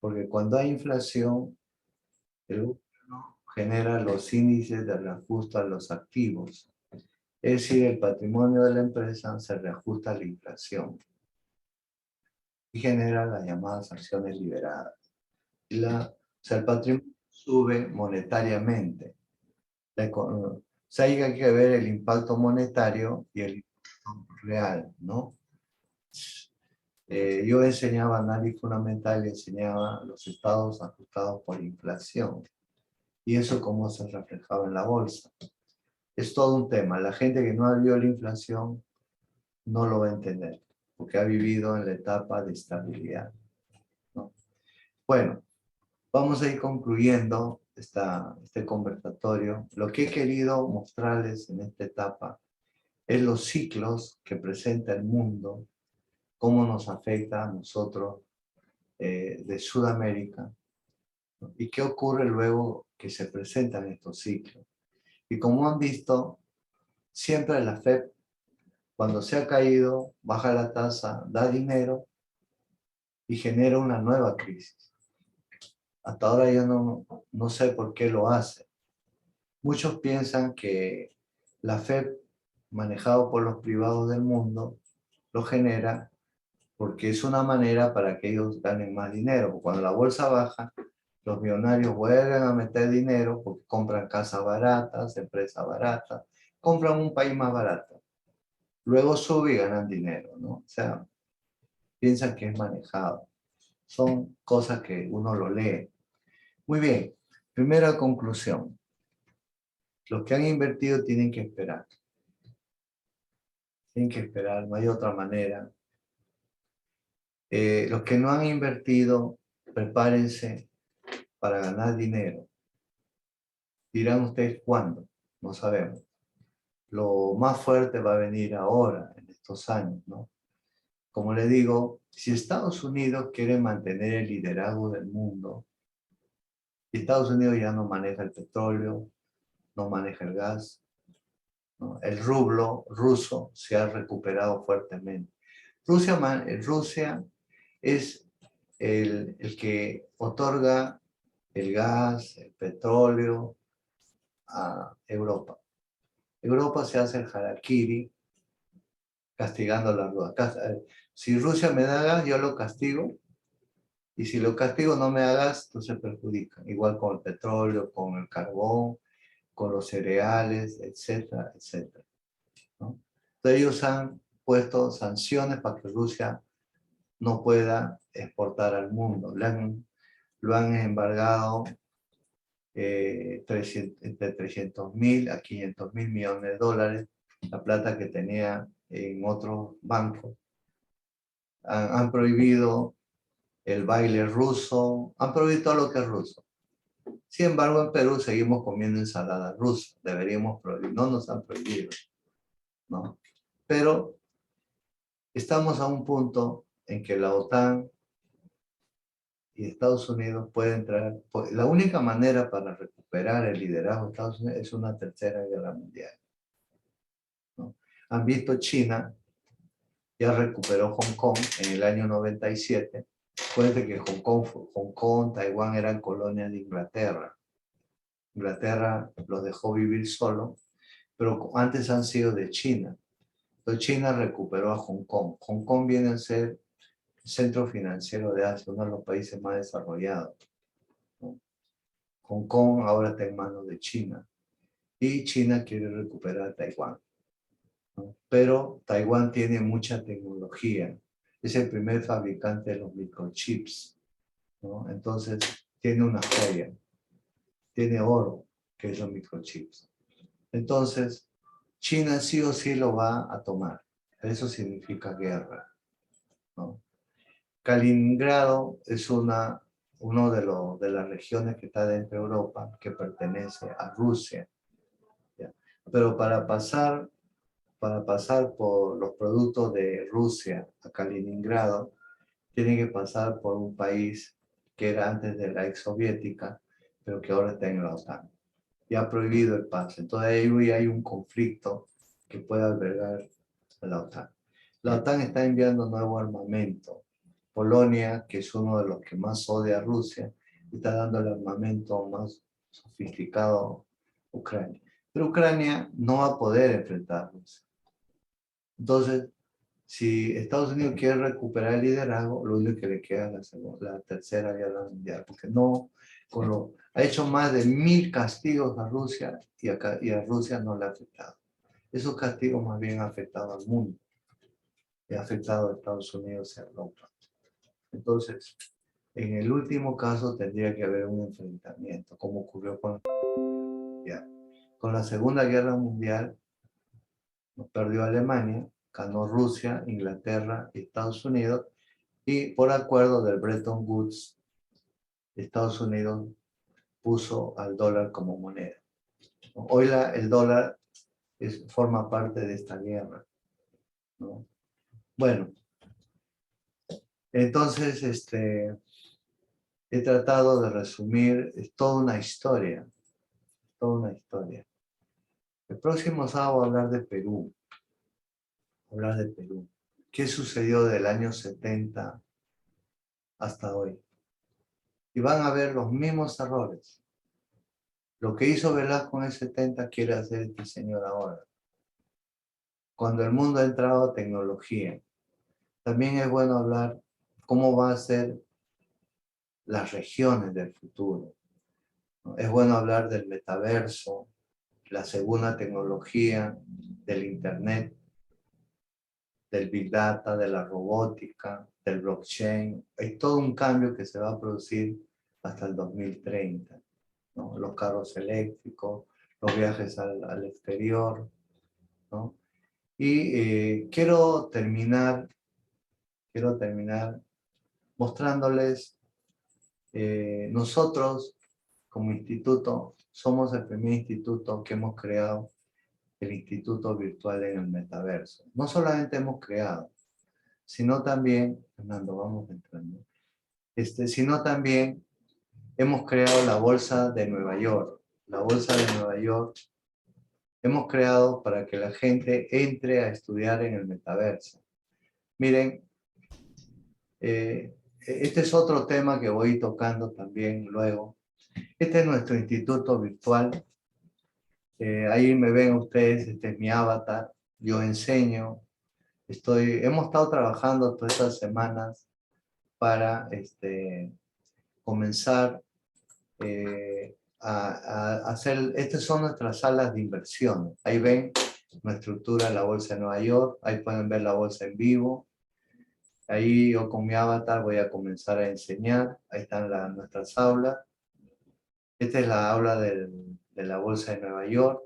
Porque cuando hay inflación, el gobierno genera los índices de reajuste a los activos. Es decir, el patrimonio de la empresa se reajusta a la inflación y genera las llamadas acciones liberadas. O sea, el patrimonio sube monetariamente. O sea, hay que ver el impacto monetario y el impacto real, ¿no? Yo enseñaba análisis fundamental y enseñaba los estados ajustados por inflación. Y eso cómo se reflejaba en la bolsa. Es todo un tema. La gente que no ha vivido la inflación no lo va a entender, porque ha vivido en la etapa de estabilidad, ¿no? Bueno, vamos a ir concluyendo este conversatorio. Lo que he querido mostrarles en esta etapa es los ciclos que presenta el mundo, cómo nos afecta a nosotros de Sudamérica, ¿no? Y qué ocurre luego que se presentan estos ciclos. Y como han visto, siempre la FED, cuando se ha caído, baja la tasa, da dinero y genera una nueva crisis. Hasta ahora yo no sé por qué lo hace. Muchos piensan que la FED, manejado por los privados del mundo, lo genera porque es una manera para que ellos ganen más dinero. Cuando la bolsa baja, los millonarios vuelven a meter dinero porque compran casas baratas, empresas baratas, compran un país más barato. Luego sube y ganan dinero, ¿no? O sea, piensan que es manejado. Son cosas que uno lo lee. Muy bien, primera conclusión. Los que han invertido tienen que esperar. Tienen que esperar, no hay otra manera. Los que no han invertido, prepárense para ganar dinero. Dirán ustedes cuándo, no sabemos. Lo más fuerte va a venir ahora, en estos años, ¿no? Como le digo, si Estados Unidos quiere mantener el liderazgo del mundo, Estados Unidos ya no maneja el petróleo, no maneja el gas, ¿no? El rublo ruso se ha recuperado fuertemente. Rusia es el que otorga el gas, el petróleo a Europa. Europa se hace el harakiri castigando a la Rusia. Si Rusia me da gas, yo lo castigo, y si lo castigo no me da gas, entonces perjudica. Igual con el petróleo, con el carbón, con los cereales, etcétera, etcétera, ¿no? Entonces ellos han puesto sanciones para que Rusia no pueda exportar al mundo. Lo han embargado entre 300.000 a 500.000 millones de dólares, la plata que tenía en otros bancos. Han prohibido el baile ruso, han prohibido todo lo que es ruso. Sin embargo, en Perú seguimos comiendo ensalada rusa. Deberíamos prohibir, no nos han prohibido, ¿no? Pero estamos a un punto en que la OTAN y Estados Unidos pueden entrar. La única manera para recuperar el liderazgo de Estados Unidos es una tercera guerra mundial, ¿no? Han visto China, ya recuperó Hong Kong en el año 97. Acuérdense que Hong Kong, Taiwán eran colonias de Inglaterra. Inglaterra los dejó vivir solo, pero antes han sido de China. Entonces China recuperó a Hong Kong. Hong Kong viene a ser el centro financiero de Asia, uno de los países más desarrollados, ¿no? Hong Kong ahora está en manos de China y China quiere recuperar Taiwán, ¿no? Pero Taiwán tiene mucha tecnología. Es el primer fabricante de los microchips, ¿no? Entonces tiene una joya, tiene oro, que es los microchips. Entonces, China sí o sí lo va a tomar. Eso significa guerra, ¿no? Kaliningrado es uno de las regiones que está dentro de Europa, que pertenece a Rusia, ¿ya? Pero para pasar por los productos de Rusia a Kaliningrado, tiene que pasar por un país que era antes de la ex soviética, pero que ahora está en la OTAN. Y ha prohibido el paso. Entonces ahí hay un conflicto que puede albergar a la OTAN. La OTAN está enviando nuevo armamento. Polonia, que es uno de los que más odia a Rusia, está dando el armamento más sofisticado a Ucrania. Pero Ucrania no va a poder enfrentar a Rusia. Entonces, si Estados Unidos quiere recuperar el liderazgo, lo único que le queda es la tercera guerra mundial, porque no, ha hecho más de 1.000 castigos a Rusia y a Rusia no le ha afectado. Esos castigos más bien han afectado al mundo y ha afectado a Estados Unidos y a Europa. Entonces, en el último caso tendría que haber un enfrentamiento, como ocurrió con la Segunda Guerra Mundial. Nos perdió Alemania, ganó Rusia, Inglaterra y Estados Unidos, y por acuerdo del Bretton Woods, Estados Unidos puso al dólar como moneda. Hoy el dólar forma parte de esta guerra, ¿no? Bueno, entonces he tratado de resumir, es toda una historia, toda una historia. El próximo sábado voy a hablar de Perú, ¿Qué sucedió del año 70 hasta hoy? Y van a ver los mismos errores. Lo que hizo Velasco en el 70 quiere hacer este señor ahora. Cuando el mundo ha entrado a tecnología, también es bueno hablar cómo van a ser las regiones del futuro, ¿no? Es bueno hablar del metaverso, la segunda tecnología, del internet, del big data, de la robótica, del blockchain. Hay todo un cambio que se va a producir hasta el 2030, ¿no? Los carros eléctricos, los viajes al exterior, ¿no? Y quiero terminar mostrándoles, nosotros como instituto somos el primer instituto que hemos creado el Instituto Virtual en el Metaverso. No solamente hemos creado, sino también, Fernando, vamos entrando, sino también hemos creado la Bolsa de Nueva York. La Bolsa de Nueva York hemos creado para que la gente entre a estudiar en el metaverso. Miren, este es otro tema que voy tocando también luego. Este es nuestro instituto virtual. Ahí me ven ustedes, este es mi avatar. Yo enseño Hemos estado trabajando todas estas semanas para comenzar a hacer, estas son nuestras salas de inversión. Ahí ven nuestra estructura de la bolsa de Nueva York, ahí pueden ver la bolsa en vivo. Ahí yo con mi avatar voy a comenzar a enseñar, ahí están nuestras aulas. Esta es la aula de la bolsa de Nueva York.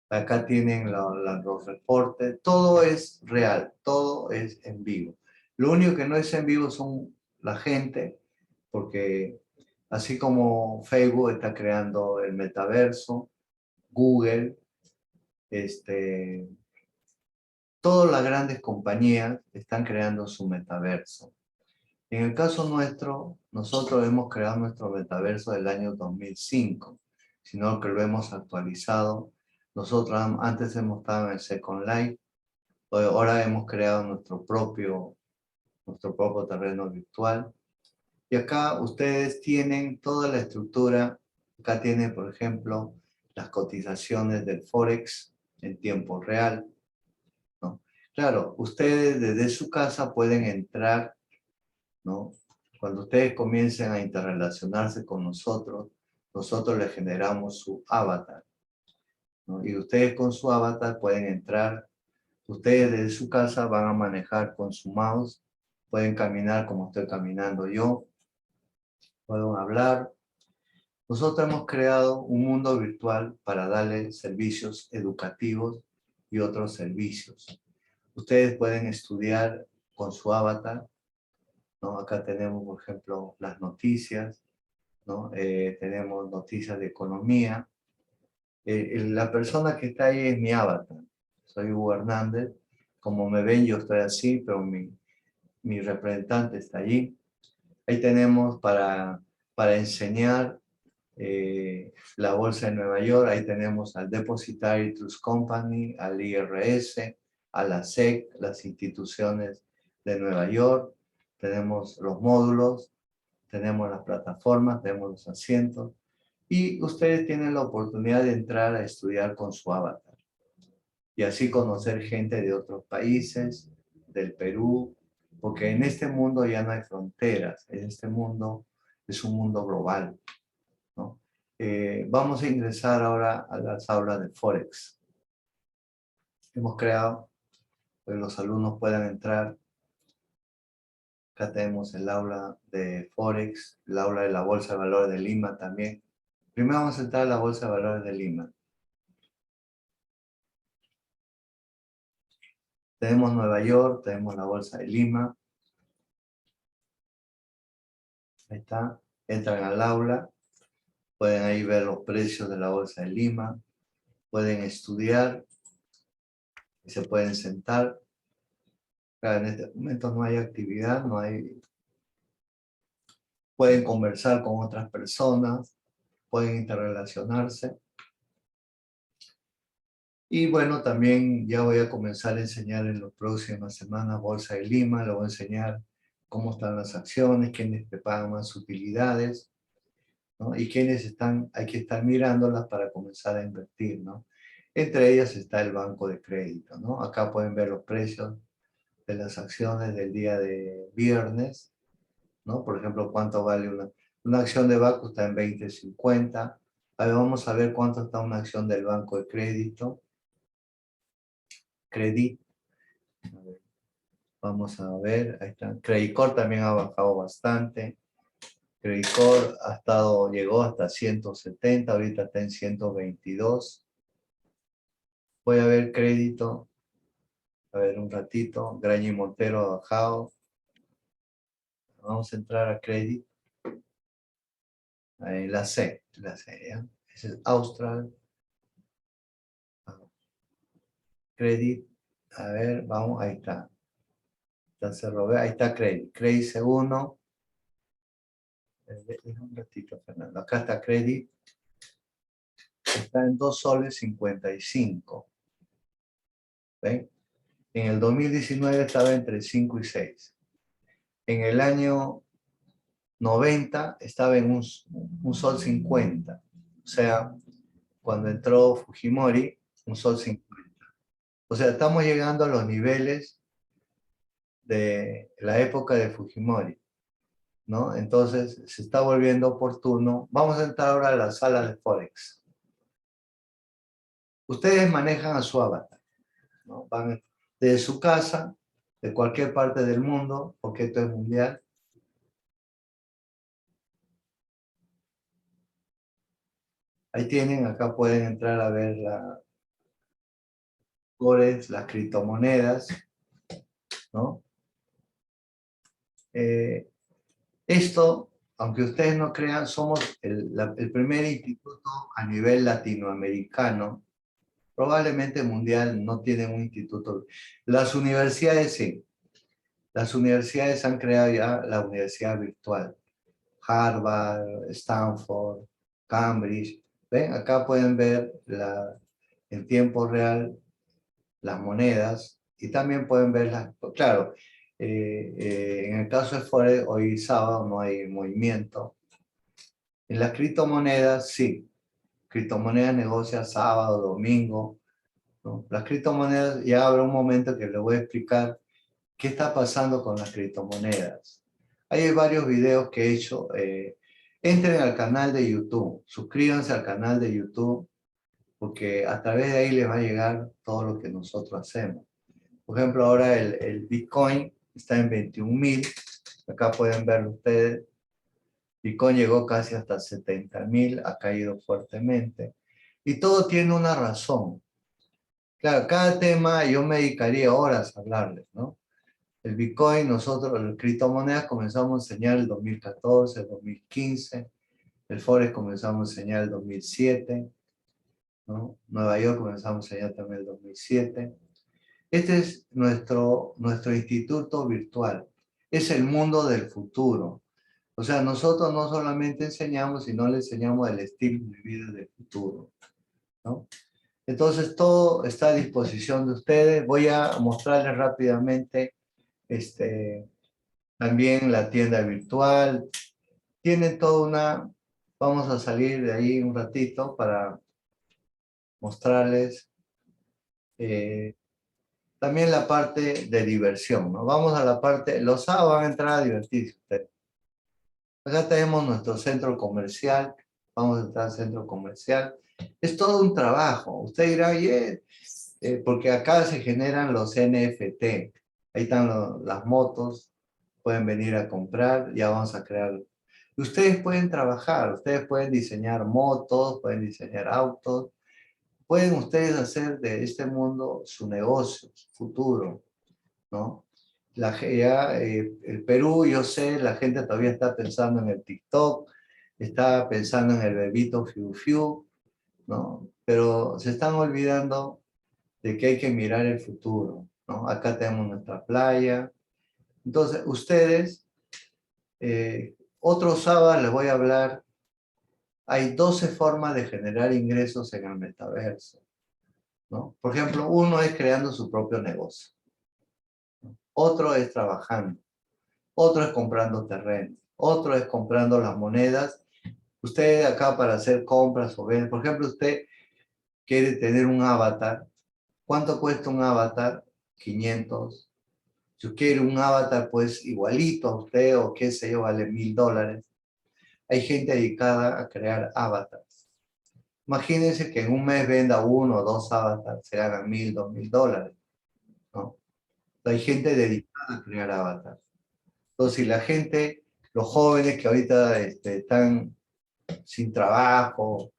Acá tienen los reportes, todo es real, todo es en vivo. Lo único que no es en vivo son la gente, porque así como Facebook está creando el metaverso, Google, todas las grandes compañías están creando su metaverso. En el caso nuestro, nosotros hemos creado nuestro metaverso del año 2005, sino que lo hemos actualizado. Nosotros antes hemos estado en el Second Life, ahora hemos creado nuestro propio terreno virtual. Y acá ustedes tienen toda la estructura. Acá tienen, por ejemplo, las cotizaciones del Forex en tiempo real, ¿no? Claro, ustedes desde su casa pueden entrar, ¿no? Cuando ustedes comiencen a interrelacionarse con nosotros, nosotros les generamos su avatar, ¿no? Y ustedes con su avatar pueden entrar. Ustedes desde su casa van a manejar con su mouse, pueden caminar como estoy caminando yo, pueden hablar. Nosotros hemos creado un mundo virtual para darle servicios educativos y otros servicios. Ustedes pueden estudiar con su avatar, ¿no? Acá tenemos, por ejemplo, las noticias, ¿no? Tenemos noticias de economía. La persona que está ahí es mi avatar. Soy Hugo Hernández. Como me ven, yo estoy así, pero mi representante está allí. Ahí tenemos para enseñar la Bolsa de Nueva York. Ahí tenemos al Depositary Trust Company, al IRS, a la SEC, las instituciones de Nueva York. Tenemos los módulos, tenemos las plataformas, tenemos los asientos. Y ustedes tienen la oportunidad de entrar a estudiar con su avatar. Y así conocer gente de otros países, del Perú, porque en este mundo ya no hay fronteras, en este mundo es un mundo global, ¿no? Vamos a ingresar ahora a las aulas de Forex. Hemos creado, que los alumnos puedan entrar. Acá tenemos el aula de Forex, el aula de la Bolsa de Valores de Lima también. Primero vamos a entrar a la Bolsa de Valores de Lima. Tenemos Nueva York, tenemos la Bolsa de Lima. Ahí está, entran al aula, pueden ahí ver los precios de la Bolsa de Lima, pueden estudiar y se pueden sentar. Claro, en este momento no hay actividad, no hay... Pueden conversar con otras personas, pueden interrelacionarse. Y bueno, también ya voy a comenzar a enseñar en las próximas semanas Bolsa de Lima, le voy a enseñar cómo están las acciones, quiénes te pagan más utilidades, ¿no? Y quiénes hay que estar mirándolas para comenzar a invertir, ¿no? Entre ellas está el banco de crédito, ¿no? Acá pueden ver los precios de las acciones del día de viernes, ¿no? Por ejemplo, cuánto vale una acción de banco, está en 20.50. Ahí vamos a ver cuánto está una acción del banco de crédito. Credit. A ver, vamos a ver, ahí está. Credit Corp también ha bajado bastante. Credit Corp llegó hasta 170, ahorita está en 122. Voy a ver crédito. A ver, un ratito. Graña y Montero ha bajado. Vamos a entrar a crédito. Ahí, la C, ¿ya? Ese es Austral. Credit. A ver, vamos, ahí está. Ahí está Credit. Credit C1. Un ratito, Fernando. Acá está Credit. Está en 2 soles 55. ¿Ven? En el 2019 estaba entre 5 y 6. En el año 90 estaba en un sol 50. O sea, cuando entró Fujimori, un sol 50. O sea, estamos llegando a los niveles de la época de Fujimori, ¿no? Entonces, se está volviendo oportuno. Vamos a entrar ahora a la sala de Forex. Ustedes manejan a su avatar, ¿no? Van desde su casa, de cualquier parte del mundo, porque esto es mundial. Ahí tienen, acá pueden entrar a ver la Forex, las criptomonedas, ¿no? Eh, Esto, aunque ustedes no crean, somos el primer instituto a nivel latinoamericano, probablemente mundial, no tienen un instituto. Las universidades sí, las universidades han creado ya la universidad virtual. Harvard, Stanford, Cambridge. ¿Ven? Acá pueden ver en tiempo real las monedas y también pueden verlas, claro, en el caso de Forex, hoy sábado no hay movimiento. En las criptomonedas, sí. Criptomonedas negocia sábado, domingo, ¿no? Las criptomonedas, ya habrá un momento que les voy a explicar qué está pasando con las criptomonedas. Hay varios videos que he hecho. Entren al canal de YouTube, suscríbanse al canal de YouTube, porque a través de ahí les va a llegar todo lo que nosotros hacemos. Por ejemplo, ahora el Bitcoin está en 21.000. Acá pueden verlo ustedes. Bitcoin llegó casi hasta 70.000, ha caído fuertemente. Y todo tiene una razón. Claro, cada tema yo me dedicaría horas a hablarles, ¿no? El Bitcoin, nosotros, las criptomonedas comenzamos a enseñar el 2014, el 2015. El Forex comenzamos a enseñar el 2007, ¿no? Nueva York comenzamos a enseñar también el 2007. Este es nuestro instituto virtual. Es el mundo del futuro. O sea, nosotros no solamente enseñamos, sino le enseñamos el estilo de vida del futuro, ¿no? Entonces, todo está a disposición de ustedes. Voy a mostrarles rápidamente también la tienda virtual. Tienen toda una... Vamos a salir de ahí un ratito para mostrarles también la parte de diversión, ¿no? Vamos a la parte... Los sábados van a entrar a divertirse ustedes. Acá tenemos nuestro centro comercial. Vamos a entrar al centro comercial. Es todo un trabajo. Usted dirá, oye, porque acá se generan los NFT. Ahí están las motos. Pueden venir a comprar. Ya vamos a crear. Y ustedes pueden trabajar. Ustedes pueden diseñar motos, pueden diseñar autos. Pueden ustedes hacer de este mundo su negocio, su futuro, ¿no? El Perú, yo sé, la gente todavía está pensando en el TikTok, está pensando en el bebito Fiu Fiu, ¿no? Pero se están olvidando de que hay que mirar el futuro, ¿no? Acá tenemos nuestra playa. Entonces, ustedes, otro sábado les voy a hablar, hay 12 formas de generar ingresos en el metaverso, ¿no? Por ejemplo, uno es creando su propio negocio, ¿no? Otro es trabajando. Otro es comprando terreno, otro es comprando las monedas. Usted acá para hacer compras o ver, por ejemplo, usted quiere tener un avatar. ¿Cuánto cuesta un avatar? 500. Si usted quiere un avatar, pues igualito a usted o qué sé yo, vale $1.000. Hay gente dedicada a crear avatars. Imagínense que en un mes venda uno o dos avatars, se ganan $1.000, $2.000, ¿no? Hay gente dedicada a crear avatars. Entonces, si la gente, los jóvenes que ahorita están sin trabajo,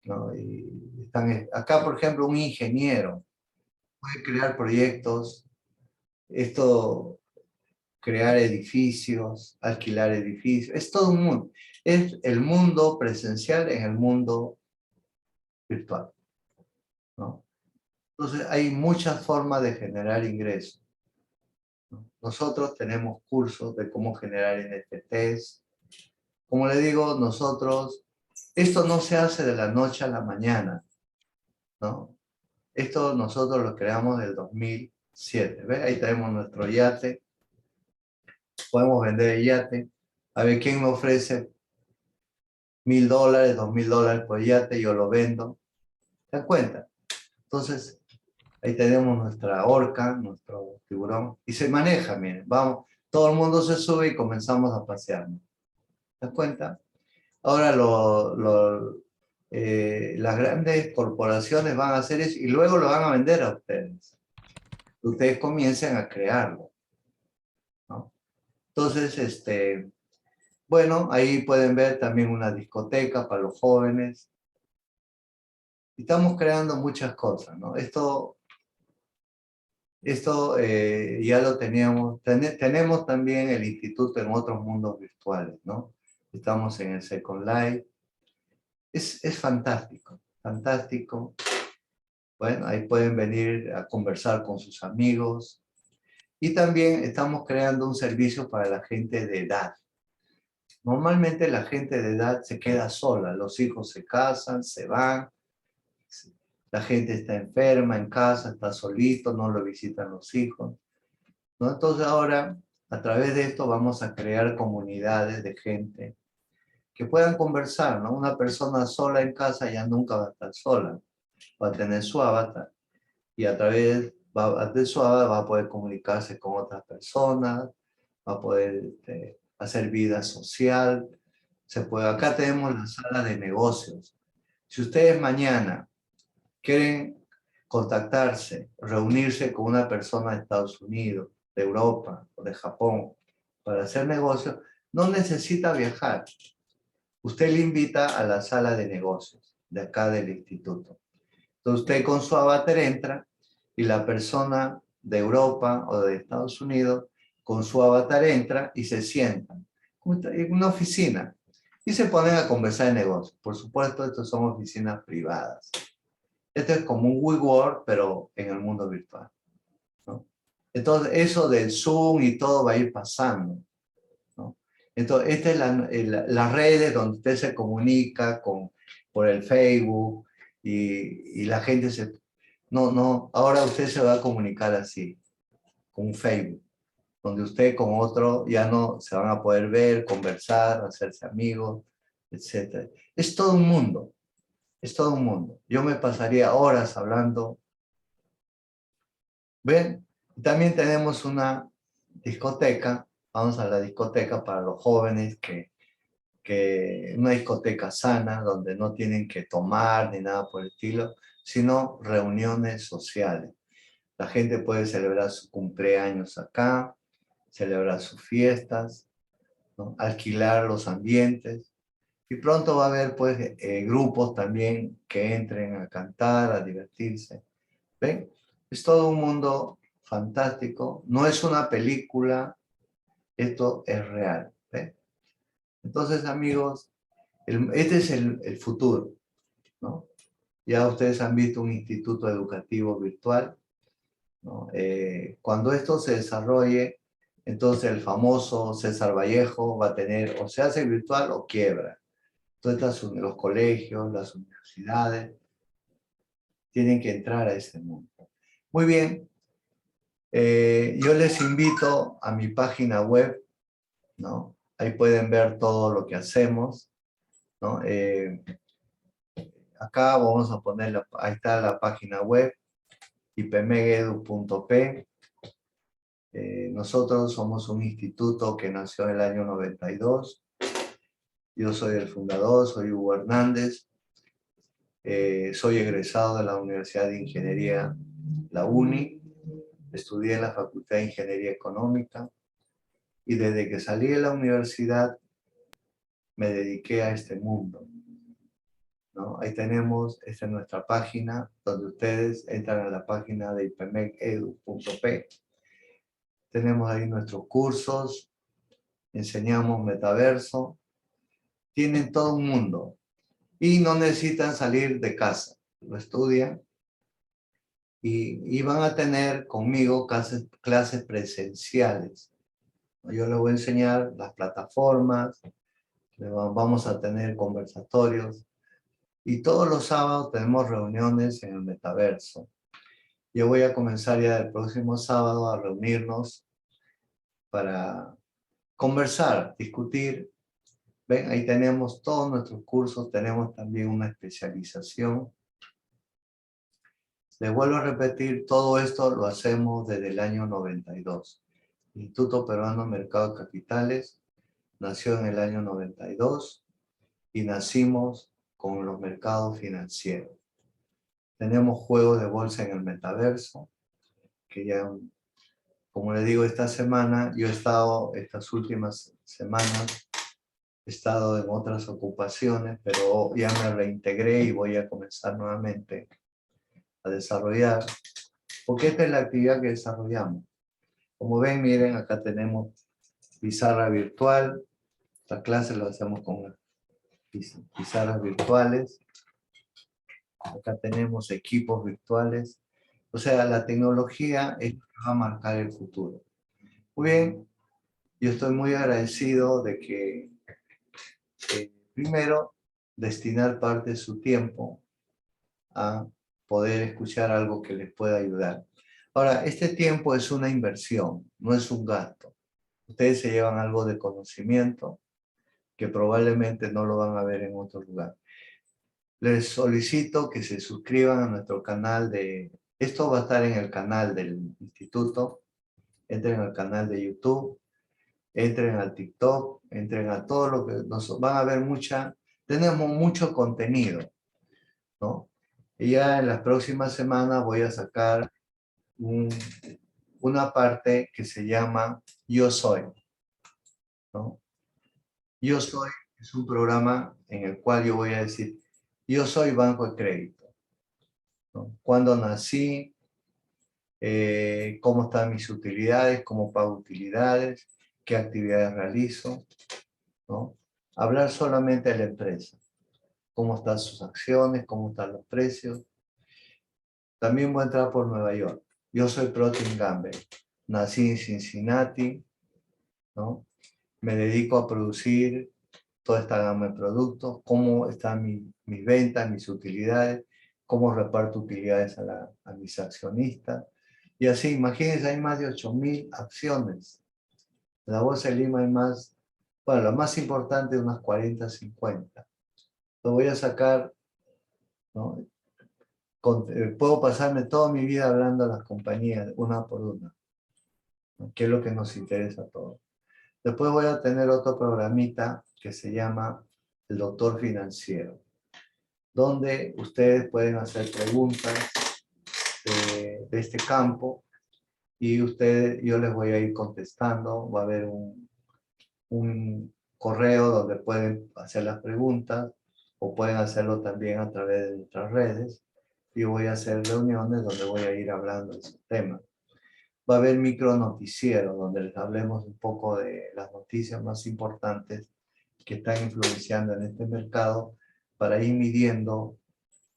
¿no? Y están, acá, por ejemplo, un ingeniero puede crear proyectos, esto, crear edificios, alquilar edificios, es todo un mundo. Es el mundo presencial en el mundo virtual, ¿no? Entonces, hay muchas formas de generar ingresos, ¿no? Nosotros tenemos cursos de cómo generar NFTs. Como le digo, esto no se hace de la noche a la mañana, ¿no? Esto nosotros lo creamos en el 2007. ¿Ves? Ahí tenemos nuestro yate. Podemos vender el yate. A ver, ¿quién me ofrece $1.000, $2.000 por yate? Yo lo vendo. ¿Se dan cuenta? Entonces, Ahí tenemos nuestra orca, nuestro tiburón, y se maneja, miren, vamos, todo el mundo se sube y comenzamos a pasearnos. ¿Te das cuenta? Ahora las grandes corporaciones van a hacer eso y luego lo van a vender a ustedes. Ustedes comiencen a crearlo, ¿no? Entonces, bueno, ahí pueden ver también una discoteca para los jóvenes. Estamos creando muchas cosas, ¿no? Esto ya lo teníamos. Tenemos también el instituto en otros mundos virtuales, ¿no? Estamos en el Second Life. Es fantástico, fantástico. Bueno, ahí pueden venir a conversar con sus amigos. Y también estamos creando un servicio para la gente de edad. Normalmente la gente de edad se queda sola, los hijos se casan, se van, la gente está enferma en casa, está solito, no lo visitan los hijos, ¿no? Entonces ahora, a través de esto, vamos a crear comunidades de gente que puedan conversar, ¿no? Una persona sola en casa ya nunca va a estar sola, va a tener su avatar y a través de su avatar va a poder comunicarse con otras personas, va a poder hacer vida social. Acá tenemos la sala de negocios. Si ustedes mañana quieren contactarse, reunirse con una persona de Estados Unidos, de Europa o de Japón para hacer negocios, no necesita viajar. Usted le invita a la sala de negocios de acá del instituto. Entonces usted con su avatar entra y la persona de Europa o de Estados Unidos con su avatar entra y se sientan en una oficina y se ponen a conversar de negocios. Por supuesto, estas son oficinas privadas. Esto es como un WeWork, pero en el mundo virtual, ¿no? Entonces, eso del Zoom y todo va a ir pasando, ¿no? Entonces, esta es las redes donde usted se comunica por el Facebook y la gente se... No, ahora usted se va a comunicar así, con un Facebook, donde usted con otro ya no se van a poder ver, conversar, hacerse amigos, etc. Es todo un mundo. Es todo un mundo. Yo me pasaría horas hablando. ¿Ven? También tenemos una discoteca. Vamos a la discoteca para los jóvenes, una discoteca sana, donde no tienen que tomar ni nada por el estilo, sino reuniones sociales. La gente puede celebrar su cumpleaños acá, celebrar sus fiestas, ¿no? Alquilar los ambientes. Y pronto va a haber pues grupos también que entren a cantar, a divertirse. ¿Ven? Es todo un mundo fantástico. No es una película, esto es real. ¿Ven? Entonces, amigos, este es el futuro, ¿no? Ya ustedes han visto un instituto educativo virtual, ¿no? Cuando esto se desarrolle, entonces el famoso César Vallejo va a tener, o se hace virtual o quiebra. Entonces los colegios, las universidades, tienen que entrar a ese mundo. Muy bien, yo les invito a mi página web, ¿no? Ahí pueden ver todo lo que hacemos, ¿no? Acá vamos a poner, ahí está la página web, ipmegedu.p. Nosotros somos un instituto que nació en el año 92. Yo soy el fundador, soy Hugo Hernández. Soy egresado de la Universidad de Ingeniería, la UNI. Estudié en la Facultad de Ingeniería Económica. Y desde que salí de la universidad me dediqué a este mundo, ¿no? Ahí tenemos, esta es nuestra página, donde ustedes entran a la página de ipmegedu.p. Tenemos ahí nuestros cursos, enseñamos metaverso, tienen todo un mundo y no necesitan salir de casa, lo estudian y van a tener conmigo clases presenciales. Yo les voy a enseñar las plataformas, vamos a tener conversatorios y todos los sábados tenemos reuniones en el metaverso. Yo voy a comenzar ya el próximo sábado a reunirnos para conversar, discutir. Ven, ahí tenemos todos nuestros cursos, tenemos también una especialización. Les vuelvo a repetir, todo esto lo hacemos desde el año 92. El Instituto Peruano de Mercado de Capitales nació en el año 92 y nacimos con los mercados financieros. Tenemos juegos de bolsa en el metaverso, que ya, como les digo, esta semana, yo he estado, estas últimas semanas, he estado en otras ocupaciones, pero ya me reintegré y voy a comenzar nuevamente a desarrollar, porque esta es la actividad que desarrollamos. Como ven, miren, acá tenemos pizarra virtual. La clase lo hacemos con pizarras virtuales. Acá tenemos equipos virtuales. O sea, la tecnología es lo que va a marcar el futuro. Muy bien, yo estoy muy agradecido de que, primero, destinar parte de su tiempo a poder escuchar algo que les pueda ayudar. Ahora, este tiempo es una inversión, no es un gasto. Ustedes se llevan algo de conocimiento que probablemente no lo van a ver en otro lugar. Les solicito que se suscriban a nuestro canal de... Esto va a estar en el canal del instituto. Entren al canal de YouTube, entren al TikTok, entren a todo lo que nos van a ver tenemos mucho contenido, ¿no? Y ya en las próximas semanas voy a sacar una parte que se llama Yo Soy, ¿no? Yo Soy es un programa en el cual yo voy a decir, yo soy banco de crédito, ¿no? Cuándo nací, cómo están mis utilidades, cómo pago utilidades, qué actividades realizo, ¿no? Hablar solamente de la empresa, cómo están sus acciones, cómo están los precios. También voy a entrar por Nueva York. Yo soy Protein Gamble, nací en Cincinnati, ¿no? Me dedico a producir toda esta gama de productos, cómo están mis ventas, mis utilidades, cómo reparto utilidades a mis accionistas. Y así, imagínense, hay más de 8.000 acciones. En la Bolsa de Lima hay más, bueno, la más importante, unas 40, 50. Lo voy a sacar, ¿no? Puedo pasarme toda mi vida hablando a las compañías, una por una, ¿no? Que es lo que nos interesa a todos. Después voy a tener otro programita que se llama El Doctor Financiero, donde ustedes pueden hacer preguntas de este campo y yo les voy a ir contestando. Va a haber un correo donde pueden hacer las preguntas o pueden hacerlo también a través de nuestras redes. Y voy a hacer reuniones donde voy a ir hablando de esos temas. Va a haber micro noticieros donde les hablemos un poco de las noticias más importantes que están influenciando en este mercado para ir midiendo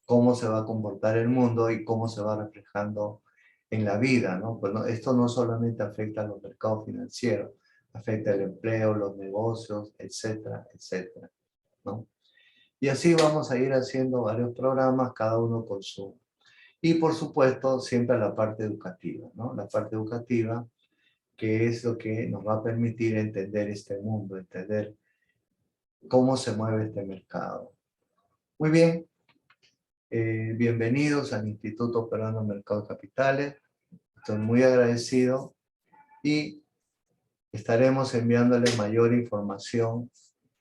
cómo se va a comportar el mundo y cómo se va reflejando en la vida, ¿no? Pues esto no solamente afecta a los mercados financieros, afecta el empleo, los negocios, etcétera, etcétera, ¿no? Y así vamos a ir haciendo varios programas, cada uno con su... Y por supuesto, siempre la parte educativa, ¿no? La parte educativa, que es lo que nos va a permitir entender este mundo, entender cómo se mueve este mercado. Muy bien, bienvenidos al Instituto Peruano de Mercado de Capitales. Estoy muy agradecido y estaremos enviándoles mayor información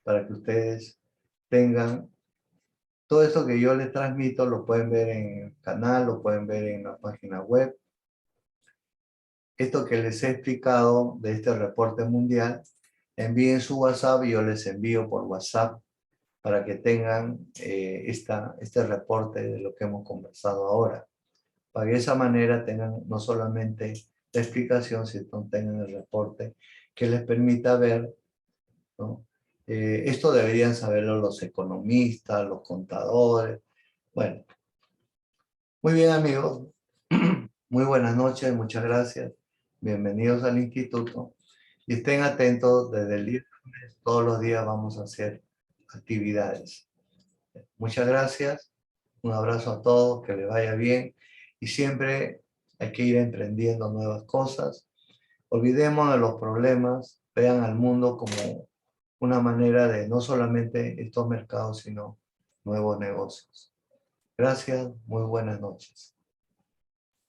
para que ustedes tengan todo esto que yo les transmito. Lo pueden ver en el canal, lo pueden ver en la página web. Esto que les he explicado de este reporte mundial, envíen su WhatsApp y yo les envío por WhatsApp para que tengan este reporte de lo que hemos conversado ahora. Para que de esa manera tengan no solamente la explicación, sino tengan el reporte que les permita ver, ¿no? Esto deberían saberlo los economistas, los contadores. Bueno, muy bien amigos, muy buenas noches, muchas gracias. Bienvenidos al instituto y estén atentos desde el día lunes, todos los días vamos a hacer actividades. Muchas gracias, un abrazo a todos, que les vaya bien y siempre hay que ir emprendiendo nuevas cosas. Olvidemos de los problemas, vean al mundo como una manera de no solamente estos mercados, sino nuevos negocios. Gracias, muy buenas noches.